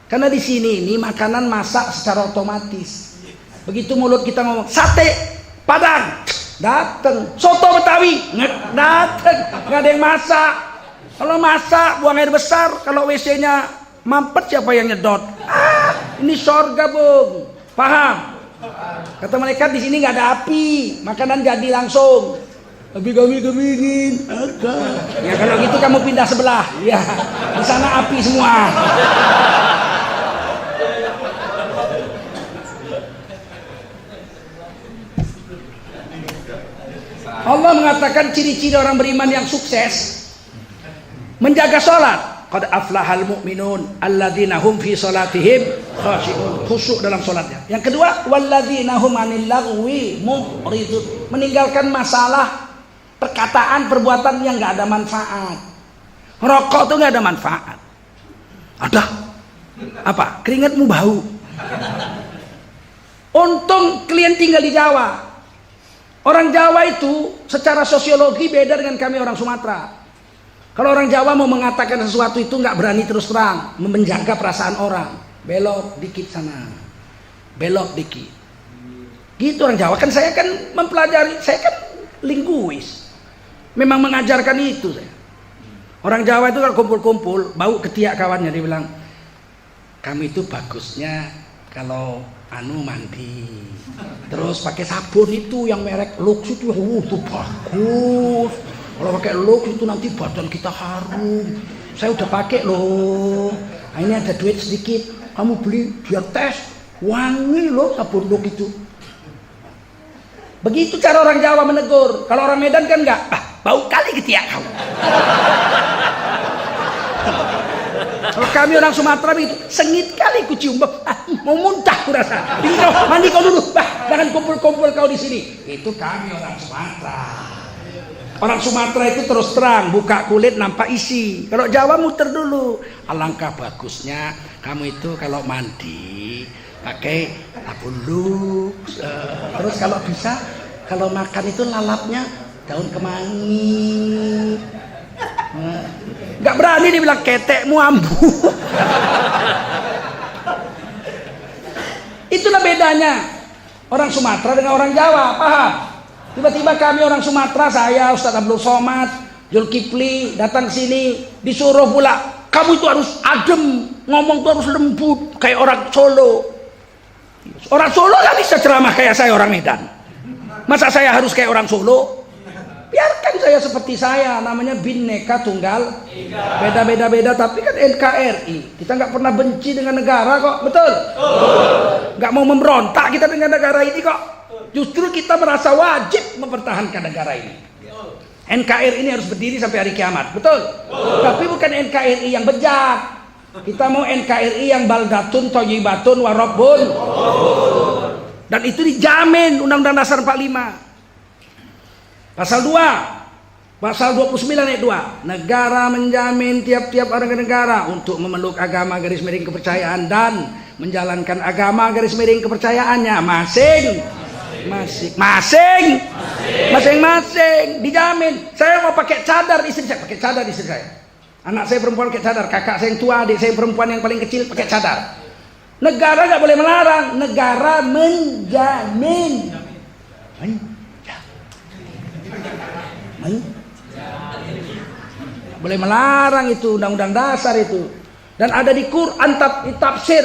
Karena di sini ini makanan masak secara otomatis. Begitu mulut kita ngomong sate Padang, dateng. Soto Betawi, dateng. Nggak ada yang masak. Kalau masak buang air besar, kalau WC-nya mampet siapa yang nyedot? Ini surga, Bung. Paham? Kata mereka di sini nggak ada api, makanan jadi langsung. Tapi kami kepingin agak. Ya kalau gitu kamu pindah sebelah. Ya, di sana api semua. Allah mengatakan ciri-ciri orang beriman yang sukses menjaga sholat. Qad aflahal mu'minun alladzina hum fi sholatihim khashi'un, khusyuk dalam sholatnya. Yang kedua, walladzina hum 'anil lagwi mu'ridun, meninggalkan masalah perkataan perbuatan yang nggak ada manfaat. Rokok tuh nggak ada manfaat. Ada apa? Keringatmu bau. Untung kalian tinggal di Jawa. Orang Jawa itu secara sosiologi beda dengan kami orang Sumatera. Kalau orang Jawa mau mengatakan sesuatu itu nggak berani terus terang, menjaga perasaan orang. Belok dikit sana, belok dikit. Gitu orang Jawa. Kan saya kan mempelajari, saya kan linguis. Memang mengajarkan itu saya. Orang Jawa itu kalau kumpul-kumpul, bau ketiak kawannya, dia bilang, kamu itu bagusnya kalau mandi. Terus pakai sabun itu yang merek Lux itu, itu bagus. Kalau pakai Lux itu nanti badan kita harum. Saya udah pakai loh. Nah, ini ada duit sedikit, kamu beli biar tes, wangi loh sabun Lux itu. Begitu cara orang Jawa menegur. Kalau orang Medan kan enggak, bau kali ketiak kamu. Kalau kami orang Sumatera begitu, sengit kali ku cium, mau muntah ku rasa. Mandi kau dulu, jangan kumpul-kumpul kau di sini. Itu kami orang Sumatera. Orang Sumatera itu terus terang, buka kulit nampak isi. Kalau Jawa muter dulu. Alangkah bagusnya kamu itu kalau mandi pakai sabun Lux. Terus kalau bisa, kalau makan itu lalapnya daun kemangi. Nggak berani dia bilang ketekmu ambu. Itulah bedanya orang Sumatera dengan orang Jawa, paham? Tiba-tiba kami orang Sumatera, saya Ustaz Abdul Somad, Zulkifli datang sini disuruh pula, kamu itu harus adem, ngomong itu harus lembut kayak orang Solo. Orang Solo nggak bisa ceramah kayak saya orang Medan. Masa saya harus kayak orang Solo? Biarkan saya seperti saya, namanya Bhinneka Tunggal beda-beda tapi kan NKRI. Kita nggak pernah benci dengan negara kok, betul? Nggak mau memberontak kita dengan negara ini kok. Justru kita merasa wajib mempertahankan negara ini. NKRI ini harus berdiri sampai hari kiamat, betul? Tapi bukan NKRI yang bejat. Kita mau NKRI yang baldatun thayyibatun wa rabbun. Dan itu dijamin Undang-Undang Dasar 45. Pasal 2, pasal 29 ayat 2, negara menjamin tiap-tiap warga negara untuk memeluk agama garis miring kepercayaan dan menjalankan agama garis miring kepercayaannya masing-masing dijamin. Saya mau pakai cadar, istri saya pakai cadar, istri saya. Anak saya perempuan pakai cadar, kakak saya yang tua, adik saya perempuan yang paling kecil pakai cadar. Negara nggak boleh melarang, negara menjamin. Boleh melarang itu undang-undang dasar itu. Dan ada di Quran tafsir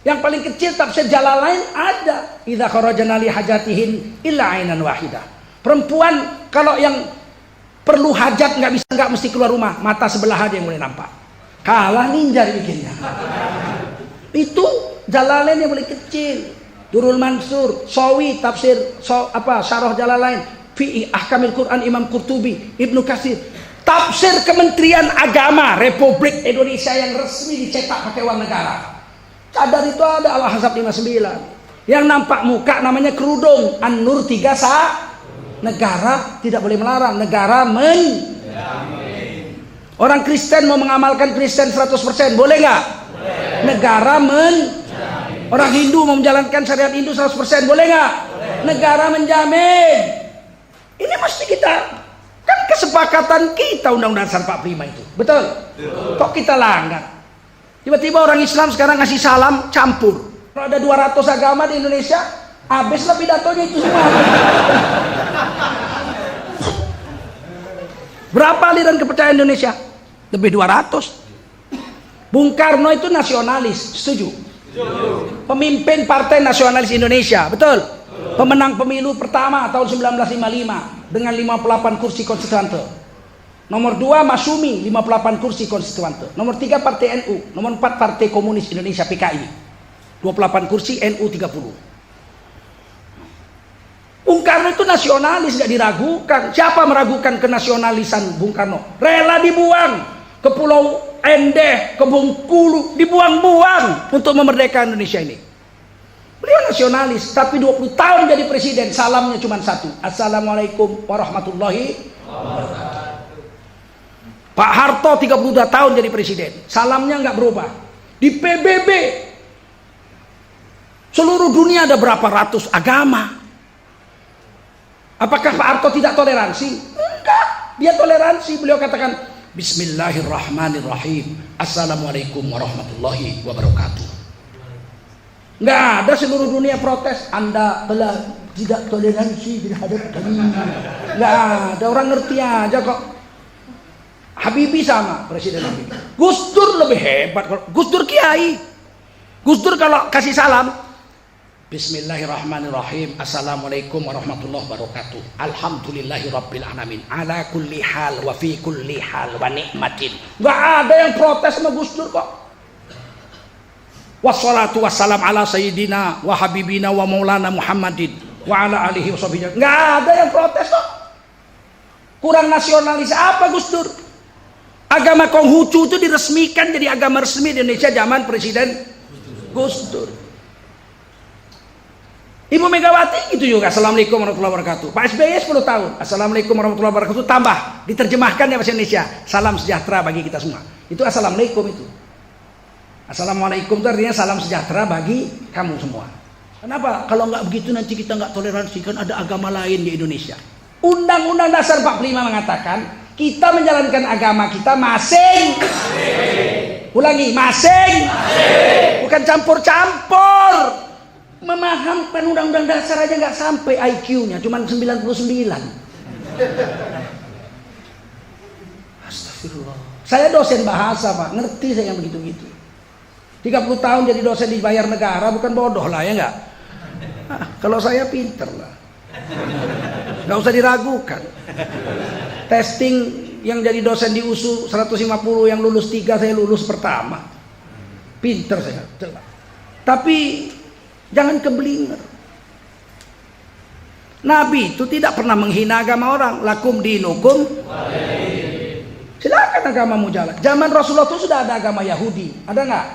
yang paling kecil, tafsir Jalalain ada. Idza kharajna li hajatihin illa ainan wahidah. Perempuan kalau yang perlu hajat nggak mesti keluar rumah, mata sebelah aja yang boleh nampak. Kalah ninja bikinnya. Itu Jalalain yang paling kecil. Durrul Mansur, Sawi tafsir Syarah Jalalain, fi ahkamil Quran Imam Qurtubi, Ibnu Katsir. Tafsir Kementerian Agama Republik Indonesia yang resmi dicetak pakai uang negara. Cadar itu ada Al-Ahzab 59. Yang nampak muka namanya kerudung. An-Nur 3 negara tidak boleh melarang, negara Orang Kristen mau mengamalkan Kristen 100%, boleh nggak? Negara Orang Hindu mau menjalankan syariat Hindu 100%, boleh nggak? Negara menjamin. Ini mesti kita, kan kesepakatan kita Undang-Undang Dasar 45 itu, betul? Kok kita langgar? Tiba-tiba orang Islam sekarang ngasih salam campur. Kalau ada 200 agama di Indonesia, habislah pidatonya itu semua. Berapa aliran kepercayaan Indonesia? Lebih 200. Bung Karno itu nasionalis, setuju? Pemimpin Partai Nasionalis Indonesia, betul? Pemenang pemilu pertama tahun 1955 dengan 58 kursi konstituante. Nomor 2 Masyumi 58 kursi konstituante. Nomor 3 Partai NU. Nomor 4 Partai Komunis Indonesia PKI 28 kursi, NU 30. Bung Karno itu nasionalis, gak diragukan. Siapa meragukan kenasionalisan Bung Karno? Rela dibuang ke Pulau Endeh, ke Bengkulu, dibuang-buang untuk memerdekakan Indonesia ini. Beliau nasionalis, tapi 20 tahun jadi presiden, salamnya cuma satu. Assalamualaikum warahmatullahi wabarakatuh. Pak Harto 32 tahun jadi presiden, salamnya nggak berubah. Di PBB seluruh dunia ada berapa ratus agama. Apakah Pak Harto tidak toleransi? Enggak, dia toleransi. Beliau katakan Bismillahirrahmanirrahim, Assalamualaikum warahmatullahi wabarakatuh. Nggak ada seluruh dunia protes, Anda telah tidak toleransi terhadap kami. Nggak ada, orang ngerti aja kok. Habibie sama, Presiden Habibie. Gus Dur lebih hebat. Gus Dur kiai. Gus Dur kalau kasih salam, Bismillahirrahmanirrahim, Assalamualaikum warahmatullahi wabarakatuh, Alhamdulillahi rabbil alamin, ala kulli hal wa fi kulli hal wa ni'matin. Nggak ada yang protes sama Gus Dur kok. Wassalatu wassalam ala sayyidina wa habibina wa maulana Muhammadin wa ala alihi wa sahbihi. Nggak ada yang protes kok. Kurang nasionalis apa Gus Dur? Agama Konghucu itu diresmikan jadi agama resmi di Indonesia zaman Presiden Gus Dur. Ibu Megawati itu juga Assalamualaikum warahmatullahi wabarakatuh. Pak SBY 10 tahun Assalamualaikum warahmatullahi wabarakatuh, tambah diterjemahkan ya bahasa Indonesia, salam sejahtera bagi kita semua. Itu Assalamualaikum itu. Assalamualaikum itu artinya salam sejahtera bagi kamu semua. Kenapa? Kalau nggak begitu nanti kita nggak toleransi, kan ada agama lain di Indonesia. Undang-Undang Dasar 45 mengatakan kita menjalankan agama kita masing. Ulangi, masing. Bukan campur-campur. Memahamkan Undang-Undang Dasar aja nggak sampai IQ-nya, cuma 99. Astagfirullah. Saya dosen bahasa Pak, ngerti saya yang begitu-gitu. 30 tahun jadi dosen dibayar negara, bukan bodoh lah ya nggak? Kalau saya pinter lah, nggak usah diragukan. Testing yang jadi dosen di USU 150 yang lulus 3, saya lulus pertama. Pinter saya. Tapi jangan keblinger. Nabi itu tidak pernah menghina agama orang. Lakum dinukum. Silakan agamamu jalan. Zaman Rasulullah itu sudah ada agama Yahudi, ada nggak?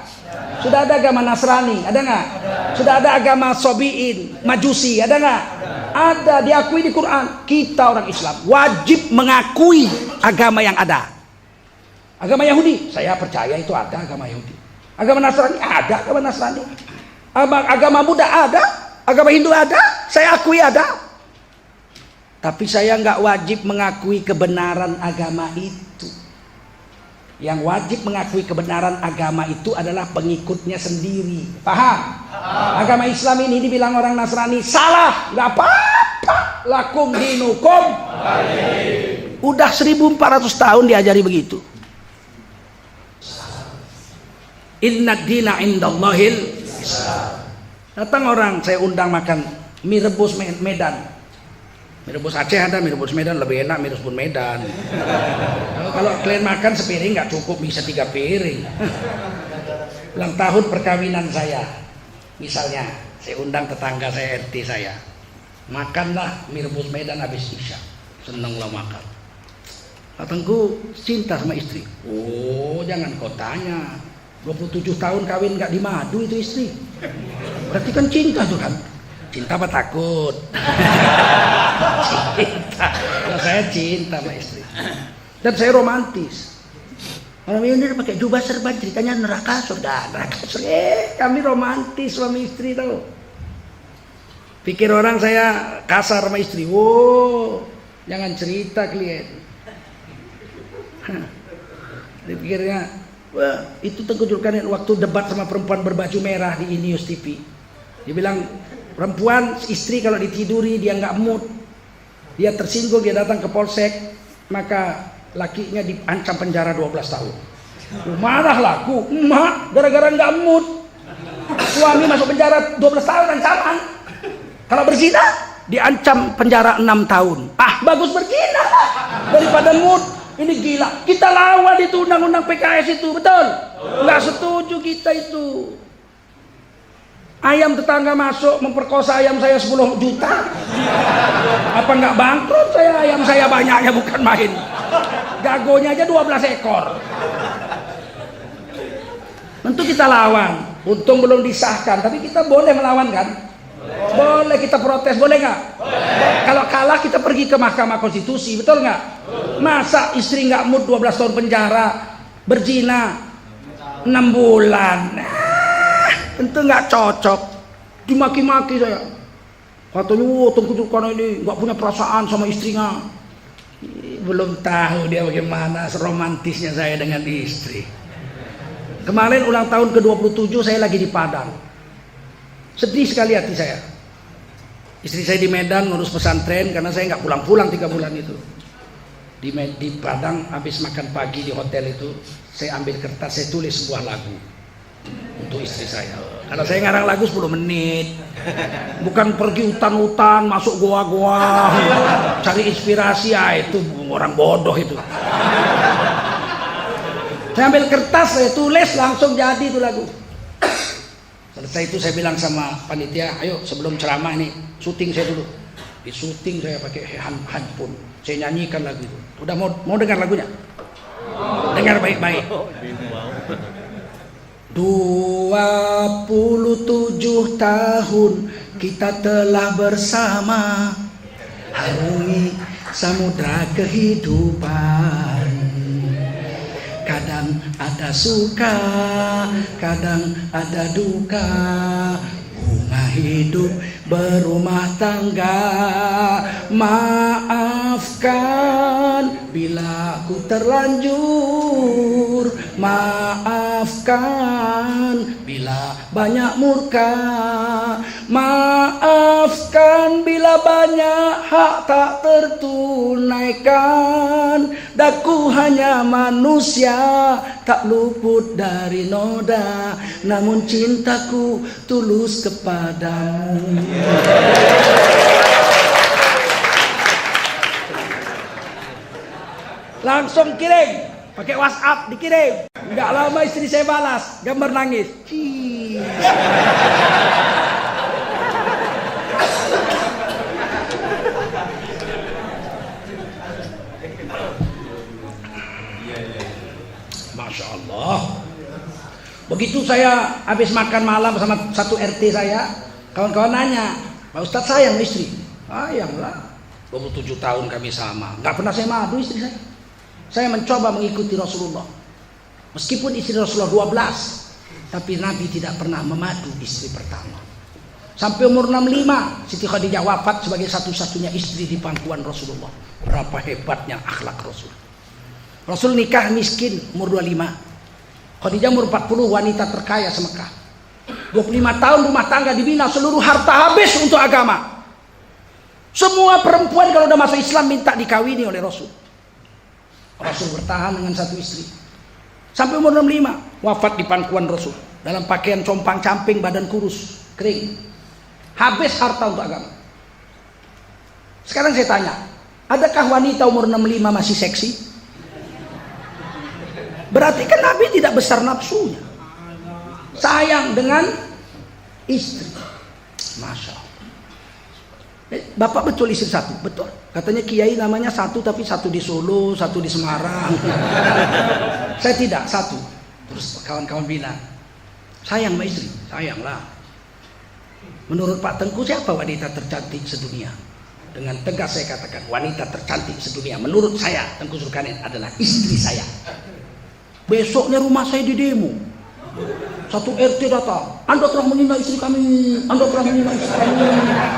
Sudah ada agama Nasrani, ada nggak? Sudah ada agama Sobiin, Majusi, ada nggak? Ada, diakui di Quran. Kita orang Islam wajib mengakui agama yang ada. Agama Yahudi, saya percaya itu ada agama Yahudi. Agama Nasrani ada, agama Nasrani. Agama Buddha ada, agama Hindu ada, saya akui ada. Tapi saya nggak wajib mengakui kebenaran agama itu. Yang wajib mengakui kebenaran agama itu adalah pengikutnya sendiri. Paham? Agama Islam ini dibilang orang Nasrani salah, nggak apa-apa. Lakum dinukum. Udah 1400 tahun diajari begitu. Inna dina indallahil Islam. Datang orang, saya undang makan mie rebus Medan. Mie rebus Aceh ada, mie rebus Medan lebih enak, mie rebus Medan. Kalau kalian makan sepiring nggak cukup, bisa 3 piring. Ulang tahun perkawinan saya, misalnya, saya undang tetangga saya, RT saya. Makanlah mie rebus Medan habis Isya. Senanglah makan. Katangku cinta sama istri. Oh, jangan kau tanya. 27 tahun kawin nggak dimadu itu istri. Berarti kan cinta tuh kan. Cinta apa takut? Cinta. Kalau saya cinta sama istri. Dan saya romantis. Orang ini pakai jubah serban, ceritanya neraka surga, neraka surga. Kami romantis suami istri tahu. Pikir orang saya kasar sama istri. Oh, jangan cerita klien. Dipikirnya, wah, itu Tengku Zulkarnain waktu debat sama perempuan berbaju merah di News TV. Dia bilang, perempuan istri kalau ditiduri dia nggak mood, dia tersinggung, dia datang ke polsek, maka lakinya diancam penjara 12 tahun. Marahlah aku, emak, gara-gara nggak mood. Suami masuk penjara 12 tahun ancaman. Kalau berzina, diancam penjara 6 tahun. Ah, bagus berzina daripada mood. Ini gila. Kita lawan itu undang-undang PKS itu, betul? Nggak setuju kita itu. Ayam tetangga masuk memperkosa ayam saya 10 juta. Apa nggak bangkrut saya? Ayam saya banyaknya bukan main. Jagonya aja 12 ekor. Tentu kita lawan. Untung belum disahkan, tapi kita boleh melawan kan? Boleh kita protes, boleh nggak? Kalau kalah kita pergi ke Mahkamah Konstitusi, betul nggak? Masa istri nggak mood 12 tahun penjara, berzina 6 bulan. Tentu nggak cocok. Dimaki-maki saya. Katanya, Tengku Zulkarnain ini nggak punya perasaan sama istrinya. Belum tahu dia bagaimana romantisnya saya dengan istri. Kemarin ulang tahun ke-27 saya lagi di Padang. Sedih sekali hati saya. Istri saya di Medan ngurus pesantren karena saya nggak pulang-pulang 3 bulan itu. Di Padang habis makan pagi di hotel itu, saya ambil kertas, saya tulis sebuah lagu untuk istri saya. Kalau saya ngarang lagu 10 menit. Bukan pergi hutan-hutan, masuk goa-goa, cari inspirasi, ya itu orang bodoh itu. Saya ambil kertas, saya tulis, langsung jadi itu lagu. Selesai itu saya bilang sama panitia, ayo sebelum ceramah nih, syuting saya dulu. Di syuting saya pakai handphone, saya nyanyikan lagu itu. Udah mau dengar lagunya? Dengar baik-baik. 27 tahun kita telah bersama, harungi samudra kehidupan. Kadang ada suka, kadang ada duka, bunga hidup berumah tangga. Maaf Maafkan bila ku terlanjur, maafkan bila banyak murka, maafkan bila banyak hak tak tertunaikan. Daku hanya manusia, tak luput dari noda, namun cintaku tulus kepadamu. Langsung kirim, pakai WhatsApp dikirim. Enggak lama istri saya balas, gambar nangis. Masya Allah. Begitu saya habis makan malam sama satu RT saya, kawan-kawan nanya, Pak Ustadz sayang istri? Sayang lah, 27 tahun kami sama, nggak pernah saya madu istri saya. Saya mencoba mengikuti Rasulullah. Meskipun istri Rasulullah 12, tapi Nabi tidak pernah memadu istri pertama. Sampai umur 65, Siti Khadijah wafat sebagai satu-satunya istri di pangkuan Rasulullah. Berapa hebatnya akhlak Rasul. Rasul nikah miskin umur 25. Khadijah umur 40, wanita terkaya semekah. 25 tahun rumah tangga dibina, seluruh harta habis untuk agama. Semua perempuan kalau udah masuk Islam minta dikawini oleh Rasul. Rasul bertahan dengan satu istri sampai umur 65, wafat di pangkuan Rasul dalam pakaian compang-camping, badan kurus, kering, habis harta untuk agama. Sekarang saya tanya, adakah wanita umur 65 masih seksi? Berarti kan Nabi tidak besar nafsunya, sayang dengan istri. Masya Allah. Bapak betul istri satu? Betul. Katanya kiai namanya satu, tapi satu di Solo, satu di Semarang. Saya tidak, satu. Terus kawan-kawan bilang, sayang sama istri? Sayanglah. Menurut Pak Tengku, siapa wanita tercantik sedunia? Dengan tegas saya katakan, wanita tercantik sedunia menurut saya, Tengku Zulkarnain, adalah istri saya. Besoknya rumah saya di demo. Satu RT datang, Anda telah menghina istri kami, Anda telah menghina istri kami,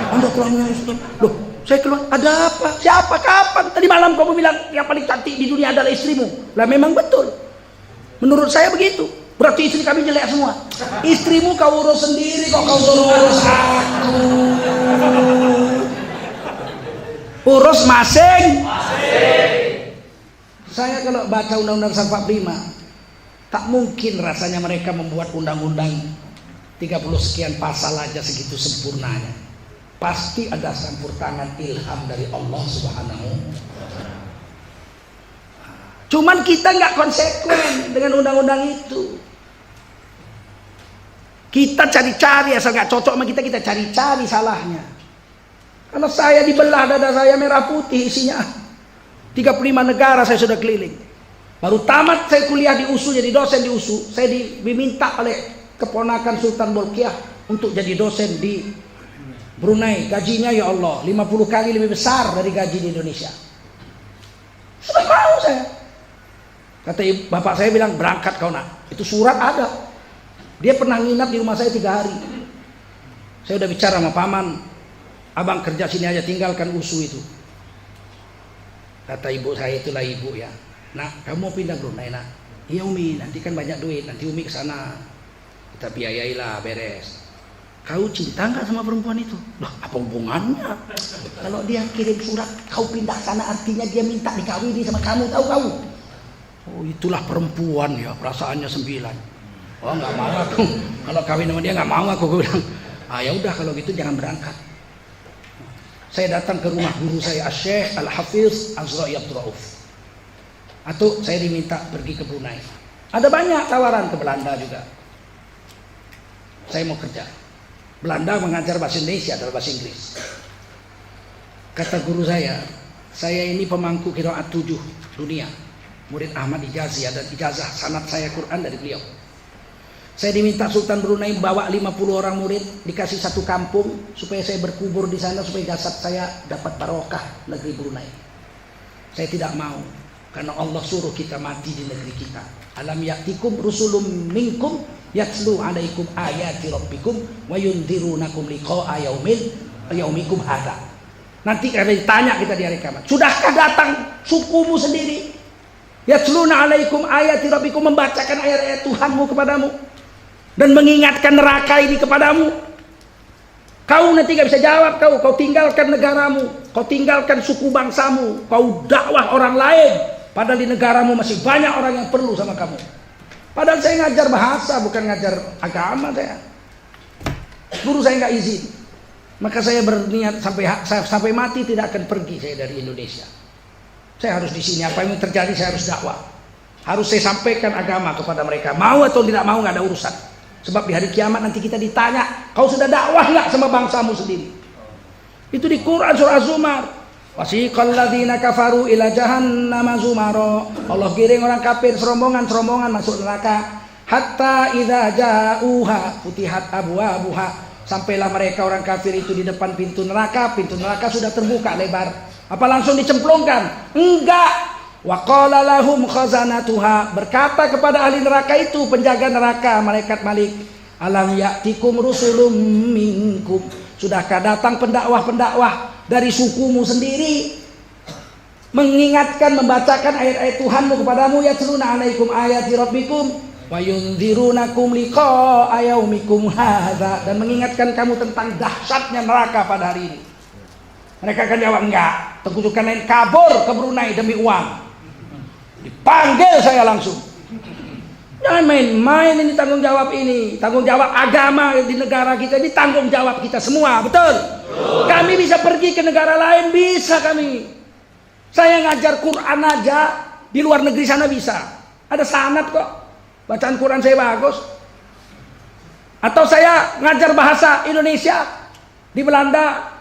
Anda telah menghina istri kami. Loh, saya keluar, ada apa? Siapa? Kapan? Tadi malam kamu bilang yang paling cantik di dunia adalah istrimu. Lah memang betul. Menurut saya begitu. Berarti istri kami jelek semua. Istrimu kau urus sendiri, kok kau suruh urus aku. Urus masing. Saya kalau baca Undang-Undang 45, tak mungkin rasanya mereka membuat undang-undang 30 sekian pasal aja segitu sempurnanya. Pasti ada campur tangan ilham dari Allah Subhanahu. Cuman kita nggak konsekuen dengan undang-undang itu. Kita cari-cari, asal nggak cocok sama kita cari-cari salahnya. Kalau saya dibelah dada saya merah putih isinya 35 negara saya sudah keliling. Baru tamat saya kuliah di USU, jadi dosen di USU. Saya diminta oleh keponakan Sultan Bolkiah untuk jadi dosen di Brunei. Gajinya ya Allah 50 kali lebih besar dari gaji di Indonesia. Sudah mau saya. Kata bapak saya bilang, berangkat kau nak. Itu surat ada. Dia pernah nginap di rumah saya 3 hari. Saya udah bicara sama paman, abang kerja sini aja, tinggalkan USU itu. Kata ibu saya, itulah ibu ya. Nak, kamu mau pindah Brunei nak? Iya Umi, nanti kan banyak duit, nanti Umi kesana. Kita biayailah, beres. Kau cinta nggak sama perempuan itu? Loh, apa hubungannya? Kalau dia kirim surat, kau pindah sana, artinya dia minta dikawini sama kamu, tahu kamu? Oh, itulah perempuan ya, perasaannya 9. Oh, nggak mau aku. Kalau kawin sama dia nggak mau aku bilang. Ah ya udah kalau gitu jangan berangkat. Saya datang ke rumah guru saya, Syekh Al-Hafiz Azra'i Abdul Rauf. Atau saya diminta pergi ke Brunei. Ada banyak tawaran ke Belanda juga. Saya mau kerja. Belanda mengajar bahasa Indonesia adalah bahasa Inggris. Kata guru saya ini pemangku qiraat 7 dunia. Murid Ahmad Hijazi, dan ijazah sanad saya Quran dari beliau. Saya diminta Sultan Brunei bawa 50 orang murid, dikasih satu kampung supaya saya berkubur di sana, supaya jasad saya dapat barokah negeri Brunei. Saya tidak mau, karena Allah suruh kita mati di negeri kita. Alam ya'tikum rusulum minkum yatslu alaikum ayati rabbikum wa yundirunakum liqa'a yaumikum hadza. Nanti akan ditanya kita di hari kiamat. Sudahkah datang sukumu sendiri? Yatluna alaikum ayati rabbikum, membacakan ayat-ayat Tuhanmu kepadamu dan mengingatkan neraka ini kepadamu. Kau nanti gak bisa jawab, kau tinggalkan negaramu, kau tinggalkan suku bangsamu, kau dakwah orang lain, padahal di negaramu masih banyak orang yang perlu sama kamu. Padahal saya ngajar bahasa, bukan ngajar agama saya. Guru saya nggak izin, maka saya berniat sampai mati tidak akan pergi saya dari Indonesia. Saya harus di sini, apa yang terjadi saya harus dakwah, harus saya sampaikan agama kepada mereka. Mau atau tidak mau nggak ada urusan. Sebab di hari kiamat nanti kita ditanya, kau sudah dakwah nggak sama bangsamu sendiri? Itu di Quran surah Az-Zumar. Wasiqal ladzina kafaru ila jahannam zumara. Allah giring orang kafir serombongan masuk neraka. Hatta idza ja'uha futihat abwabuha. Sampailah mereka orang kafir itu di depan pintu neraka sudah terbuka lebar. Apa langsung dicemplungkan? Enggak. Wa qala lahum khazanatuha, berkata kepada ahli neraka itu, penjaga neraka, malaikat Malik, alam ya'tikum rusulum minkum, sudahkah datang pendakwah dari sukumu sendiri, mengingatkan, membacakan ayat-ayat Tuhanmu kepadamu, yatluna alaikum ayati rabbikum wa yunzirunakum liqa'a yaumikum hadza, dan mengingatkan kamu tentang dahsyatnya neraka pada hari ini. Mereka akan jawab, enggak, terkutukan lain kabur ke Brunei demi uang. Dipanggil saya langsung. Jangan main-main, ini tanggung jawab agama di negara kita, ini tanggung jawab kita semua, betul? Kami bisa pergi ke negara lain, bisa kami. Saya ngajar Quran aja di luar negeri sana bisa. Ada sanad kok. Bacaan Quran saya bagus. Atau saya ngajar bahasa Indonesia di Belanda.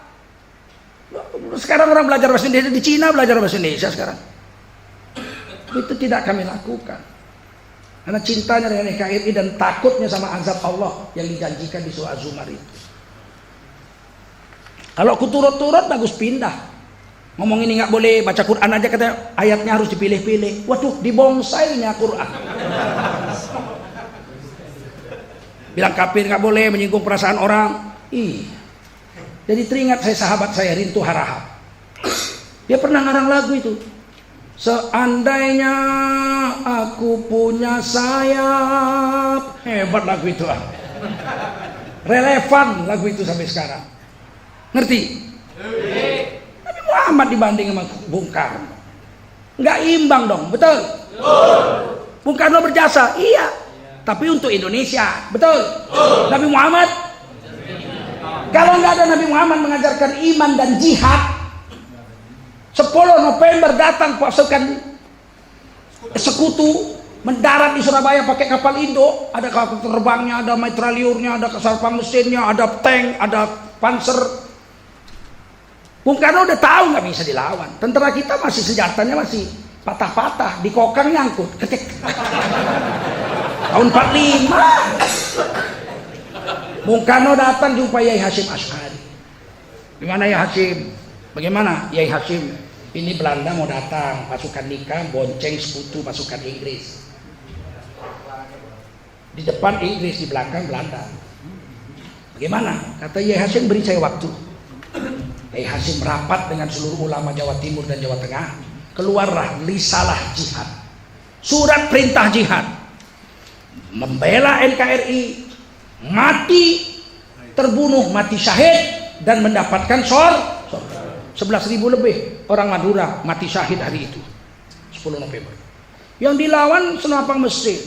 Sekarang orang belajar bahasa Indonesia, di Cina belajar bahasa Indonesia sekarang. Itu tidak kami lakukan karena cintanya dengan NKRI dan takutnya sama azab Allah yang dijanjikan di surah Az-Zumar itu. Kalau aku turut-turut bagus pindah. Ngomong ini nggak boleh, baca Quran aja katanya ayatnya harus dipilih-pilih. Waduh, dibonsainya Quran. Bilang kafir nggak boleh, menyinggung perasaan orang. Jadi teringat saya sahabat saya Rintu Harahap. Dia pernah ngarang lagu itu. Seandainya aku punya sayap. Hebat lagu itu. Relevan lagu itu sampai sekarang. Ngerti? Nabi Muhammad dibanding sama Bung Karno, nggak imbang dong, betul? Bung Karno berjasa, iya, tapi untuk Indonesia, betul? Nabi Muhammad, kalau nggak ada Nabi Muhammad mengajarkan iman dan jihad, 10 November datang pasukan sekutu mendarat di Surabaya pakai kapal Indo, ada kapal terbangnya, ada mitrailleur-nya, ada sarpam mesinnya, ada tank, ada panser. Bung Karno udah tahu nggak bisa dilawan. Tentara kita masih senjatanya masih patah-patah, di kokang nyangkut. Tahun 45. Bung Karno datang jumpa Yai Hasyim Asy'ari. Gimana Yai Hasyim? Bagaimana Yai Hasyim? Ini Belanda mau datang, pasukan nikah bonceng sekutu pasukan Inggris. Di depan Inggris, di belakang Belanda. Bagaimana? Kata Yai Hasyim, beri saya waktu. Yai Hasyim rapat dengan seluruh ulama Jawa Timur dan Jawa Tengah. Keluarlah risalah jihad, surat perintah jihad, membela NKRI, mati, terbunuh, mati syahid, dan mendapatkan surga. 11.000 lebih orang Madura mati syahid hari itu 10 November. Yang dilawan senapang mesin,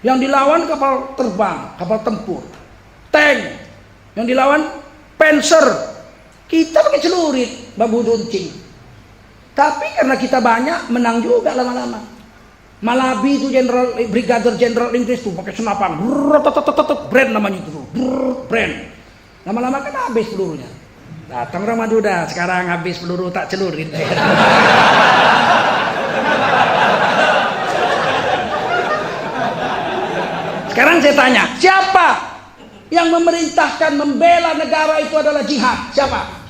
yang dilawan kapal terbang, kapal tempur, tank, yang dilawan panser. Kita pakai celurit, babu runcing. Tapi karena kita banyak, menang juga lama-lama. Malabi itu Brigadir Jenderal Inggris tuh pakai senapan, brand namanya itu, brand. Lama-lama kan habis pelurunya. Datang orang Madura, sekarang habis peluru tak celurit. Sekarang saya tanya, siapa yang memerintahkan membela negara itu adalah jihad? Siapa?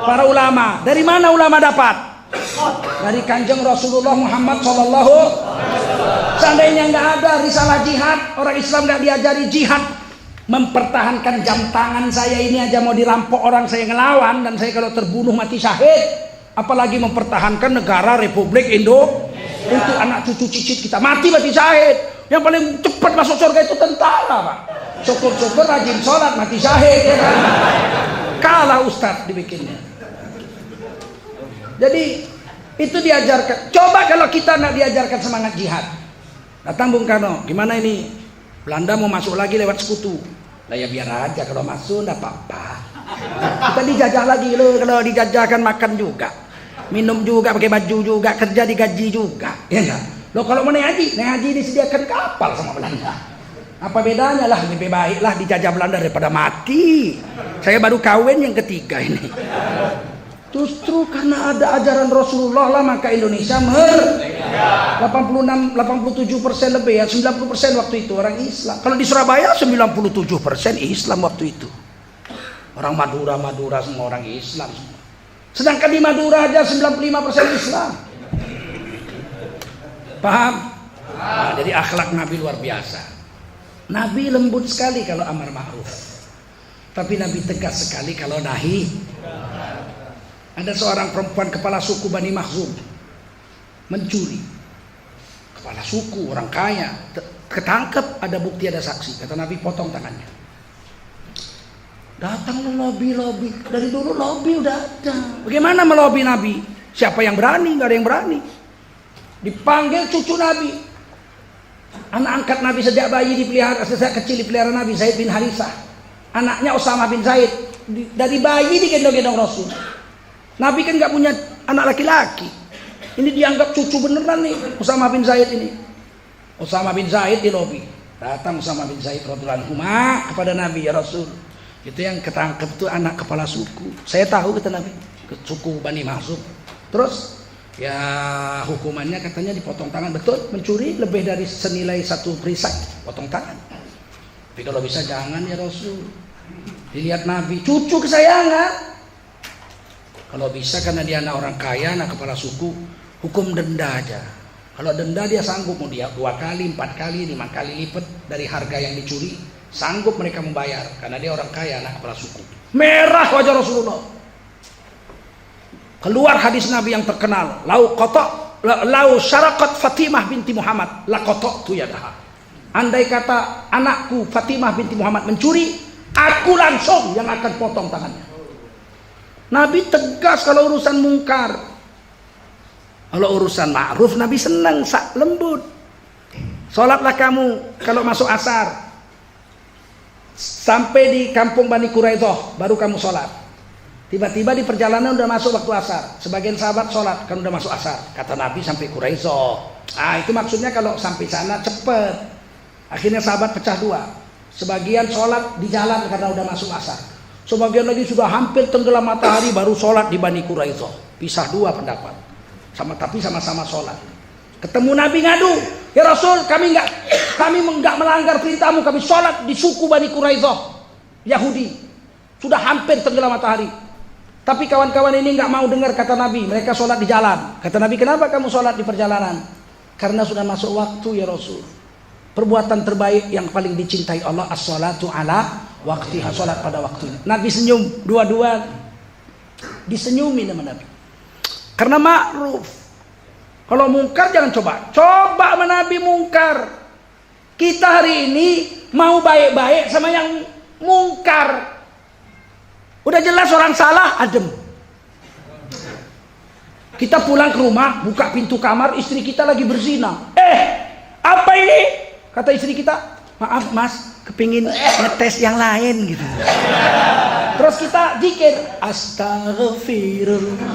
Para ulama. Dari mana ulama dapat? Dari Kanjeng Rasulullah Muhammad SAW. Seandainya nggak ada risalah jihad, orang Islam nggak diajari jihad, Mempertahankan jam tangan saya ini aja mau dirampok orang saya ngelawan, dan saya kalau terbunuh mati syahid, apalagi mempertahankan negara Republik Indo untuk anak cucu cicit kita mati syahid. Yang paling cepat masuk surga itu tentara, Pak. Syukur-syukur rajin sholat mati syahid, ya kan? Kalah Ustadz dibikinnya. Jadi itu diajarkan. Coba kalau kita nak diajarkan semangat jihad. Datang Bung Karno, gimana ini? Belanda mau masuk lagi lewat sekutu. Lah ya biar aja, kalau masuk enggak apa-apa. Kita dijajah lagi loh, kalau dijajah kan makan juga. Minum juga, pakai baju juga, kerja digaji juga. Ya enggak? Loh kalau mau naik haji disediakan kapal sama Belanda. Apa bedanya lah, lebih baik lah dijajah Belanda daripada mati. Saya baru kawin yang ketiga ini. Justru karena ada ajaran Rasulullah lah maka Indonesia 87% lebih ya, 90% waktu itu orang Islam. Kalau di Surabaya 97% Islam waktu itu. Orang Madura semua orang Islam semua. Sedangkan di Madura aja 95% Islam. Paham? Nah, jadi akhlak Nabi luar biasa. Nabi lembut sekali kalau amar ma'ruf. Tapi Nabi tegas sekali kalau nahi. Ada seorang perempuan kepala suku Bani Makhzum mencuri. Kepala suku, orang kaya, ketangkep, ada bukti, ada saksi. Kata Nabi, potong tangannya. Datang lobby, dari dulu lobby udah ada. Bagaimana melobi Nabi? Siapa yang berani? Gak ada yang berani. Dipanggil cucu Nabi, anak angkat Nabi sejak bayi dipelihara, sejak kecil dipelihara Nabi, Zaid bin Harithah. Anaknya Usama bin Zaid, dari bayi digendong-gendong Rasul. Nabi kan gak punya anak laki-laki. Ini dianggap cucu beneran nih Usama bin Zaid ini. Usama bin Zaid di lobi. Datang Usama bin Zaid radhiyallahu anhu kepada Nabi, ya Rasul, itu yang ketangkep itu anak kepala suku. Saya tahu, kata Nabi, suku Bani Makhzum. Terus ya hukumannya katanya dipotong tangan. Betul, mencuri lebih dari senilai 1 perisai, potong tangan. Tapi kalau bisa jangan ya Rasul. Dilihat Nabi, cucu kesayangan. Kalau bisa karena dia anak orang kaya, anak kepala suku, hukum denda aja. Kalau denda dia sanggup mau dia 2 kali, 4 kali, 5 kali lipat dari harga yang dicuri, sanggup mereka membayar karena dia orang kaya, anak kepala suku. Merah wajah Rasulullah. Keluar hadis Nabi yang terkenal, lau syarakat Fatimah binti Muhammad la qata'tu yadaha. Andai kata anakku Fatimah binti Muhammad mencuri, aku langsung yang akan potong tangannya. Nabi tegas kalau urusan mungkar. Kalau urusan ma'ruf Nabi senang, lembut. Sholatlah kamu kalau masuk asar. Sampai di kampung Bani Quraidah baru kamu sholat. Tiba-tiba di perjalanan udah masuk waktu asar. Sebagian sahabat sholat kan udah masuk asar. Kata Nabi sampai Quraidah. Itu maksudnya kalau sampai sana cepet. Akhirnya sahabat pecah 2. Sebagian sholat di jalan karena udah masuk asar. Sebagian lagi sudah hampir tenggelam matahari baru sholat di Bani Quraidah. Pisah 2 pendapat. Tapi sama-sama sholat. Ketemu Nabi ngadu, ya Rasul, kami enggak melanggar perintahmu, kami sholat di suku Bani Quraidah, Yahudi. Sudah hampir tenggelam matahari. Tapi kawan-kawan ini enggak mau dengar kata Nabi, mereka sholat di jalan. Kata Nabi, kenapa kamu sholat di perjalanan? Karena sudah masuk waktu ya Rasul. Perbuatan terbaik yang paling dicintai Allah as-sholatu ala waktiha, sholat pada waktunya. Nabi senyum, dua-dua disenyumi sama Nabi. Karena ma'ruf. Kalau mungkar jangan coba sama Nabi mungkar. Kita hari ini mau baik-baik sama yang mungkar. Udah jelas orang salah, adem. Kita pulang ke rumah, buka pintu kamar, istri kita lagi berzina. Apa ini? Kata istri kita, maaf mas, kepingin ngetes yang lain gitu. Terus kita zikir, astaghfirullah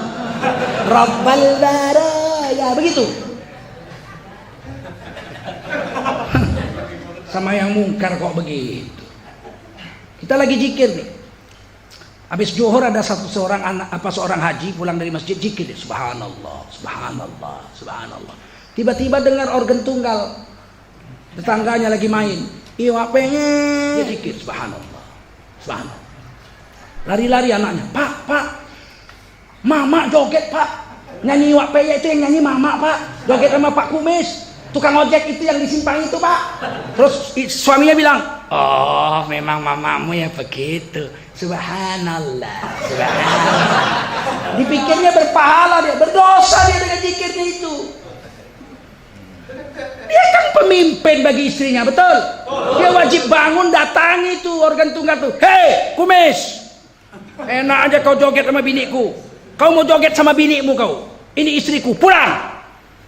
rabbal baraya, begitu. Sama yang mungkar kok begitu. Kita lagi zikir nih. Habis zuhur ada seorang haji pulang dari masjid, zikir, subhanallah, subhanallah, subhanallah. Tiba-tiba dengar organ tunggal. Tetangganya lagi main. Iya pengen. Dia zikir, subhanallah, subhanallah. Lari-lari anaknya, Pak, mama joget Pak. Nyanyi Wak Peye itu yang nyanyi mama Pak. Joget sama Pak Kumis, tukang ojek itu yang di simpang itu Pak. Terus suaminya bilang, Oh, memang mamamu ya begitu. Subhanallah, subhanallah. Dipikirnya berpahala dia, berdosa dia dengan zikirnya itu. Dia kan pemimpin bagi istrinya, betul? Dia wajib bangun datangi tuh organ tunggal tuh. Hei, kumis. Enak aja kau joget sama biniku. Kau mau joget sama binimu kau. Ini istriku, pulang.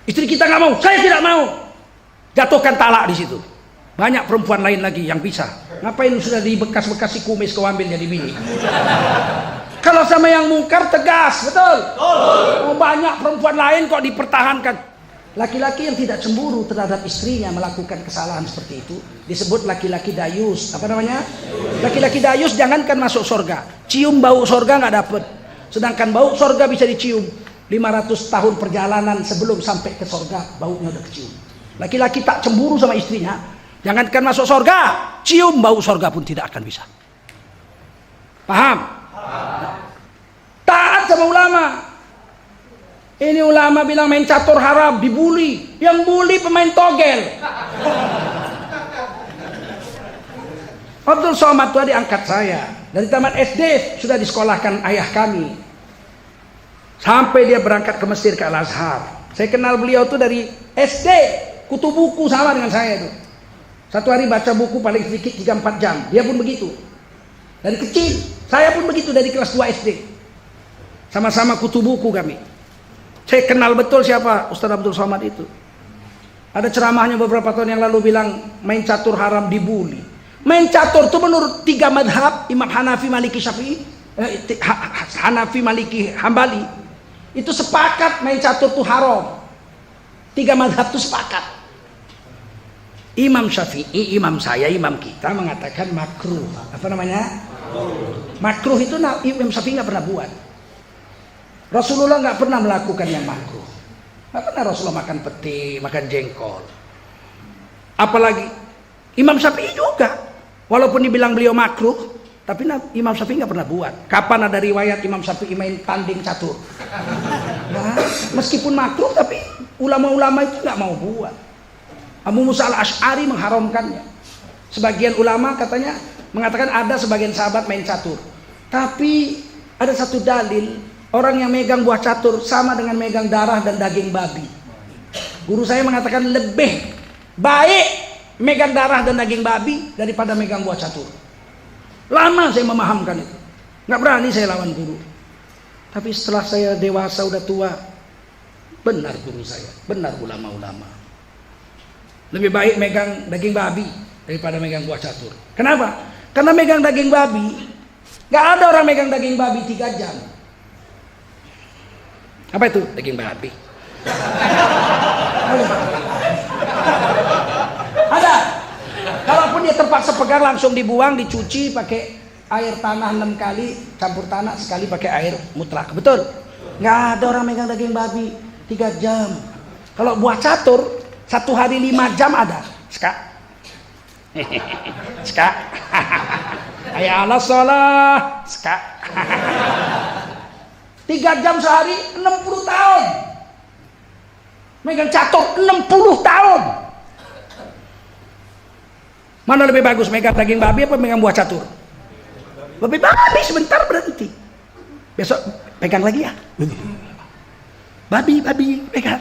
Istri kita nggak mau, saya tidak mau. Jatuhkan talak di situ. Banyak perempuan lain lagi yang bisa. Ngapain sudah di bekas-bekas si kumis kau ambil jadi bini? Kalau sama yang mungkar tegas, betul? Oh, banyak perempuan lain kok dipertahankan. Laki-laki yang tidak cemburu terhadap istrinya melakukan kesalahan seperti itu disebut laki-laki dayus. Apa namanya? Laki-laki dayus jangankan masuk surga, cium bau surga nggak dapet. Sedangkan bau surga bisa dicium 500 tahun perjalanan sebelum sampai ke surga, baunya udah kecium. Laki-laki tak cemburu sama istrinya, jangankan masuk surga, cium bau surga pun tidak akan bisa. Paham? Taat sama ulama. Ini ulama bilang main catur haram, dibully. Yang bully pemain togel. Abdul Somad itu diangkat saya. Dari taman SD sudah disekolahkan ayah kami. Sampai dia berangkat ke Mesir, ke Al-Azhar. Saya kenal beliau tuh dari SD. Kutu buku sama dengan saya tuh. Satu hari baca buku paling sedikit 3-4 jam. Dia pun begitu. Dari kecil. Saya pun begitu dari kelas 2 SD. Sama-sama kutu buku kami. Saya kenal betul siapa Ustaz Abdul Somad itu. Ada ceramahnya beberapa tahun yang lalu bilang main catur haram dibully. Main catur itu menurut 3 madhab, Imam Hanafi, Maliki, Syafi'i, Hanafi, Maliki, Hambali, itu sepakat main catur itu haram. 3 madhab itu sepakat. Imam Syafi'i, imam saya, imam kita mengatakan makruh. Apa namanya? Makruh itu Imam Syafi'i nggak pernah buat. Rasulullah nggak pernah melakukan yang makruh. Nggak pernah Rasulullah makan peti, makan jengkol. Apalagi Imam Syafi'i juga, walaupun dibilang beliau makruh, tapi Imam Syafi'i nggak pernah buat. Kapan ada riwayat Imam Syafi'i main tanding catur? Nah, meskipun makruh, tapi ulama-ulama itu nggak mau buat. Abu Musa al-Ash'ari mengharamkannya. Sebagian ulama katanya mengatakan ada sebagian sahabat main catur, tapi ada satu dalil. Orang yang megang buah catur sama dengan megang darah dan daging babi. Guru saya mengatakan lebih baik megang darah dan daging babi daripada megang buah catur. Lama saya memahamkan itu. Nggak berani saya lawan guru. Tapi setelah saya dewasa udah tua, benar guru saya, benar ulama-ulama. Lebih baik megang daging babi daripada megang buah catur. Kenapa? Karena megang daging babi, nggak ada orang megang daging babi 3 jam. Apa itu daging babi? Ada. Kalaupun dia terpaksa pegang langsung dibuang, dicuci pakai air tanah 6 kali, campur tanah sekali pakai air mutlak. Betul? Nggak ada orang megang daging babi 3 jam. Kalau buah catur 1 hari 5 jam ada. Ska. Ska. Hayya 'alas shalah. Ska. 3 jam sehari 60 tahun. Megang catur 60 tahun. Mana lebih bagus, megang daging babi apa megang buah catur? Lebih babi, sebentar berhenti. Besok pegang lagi ya. Babi pegang.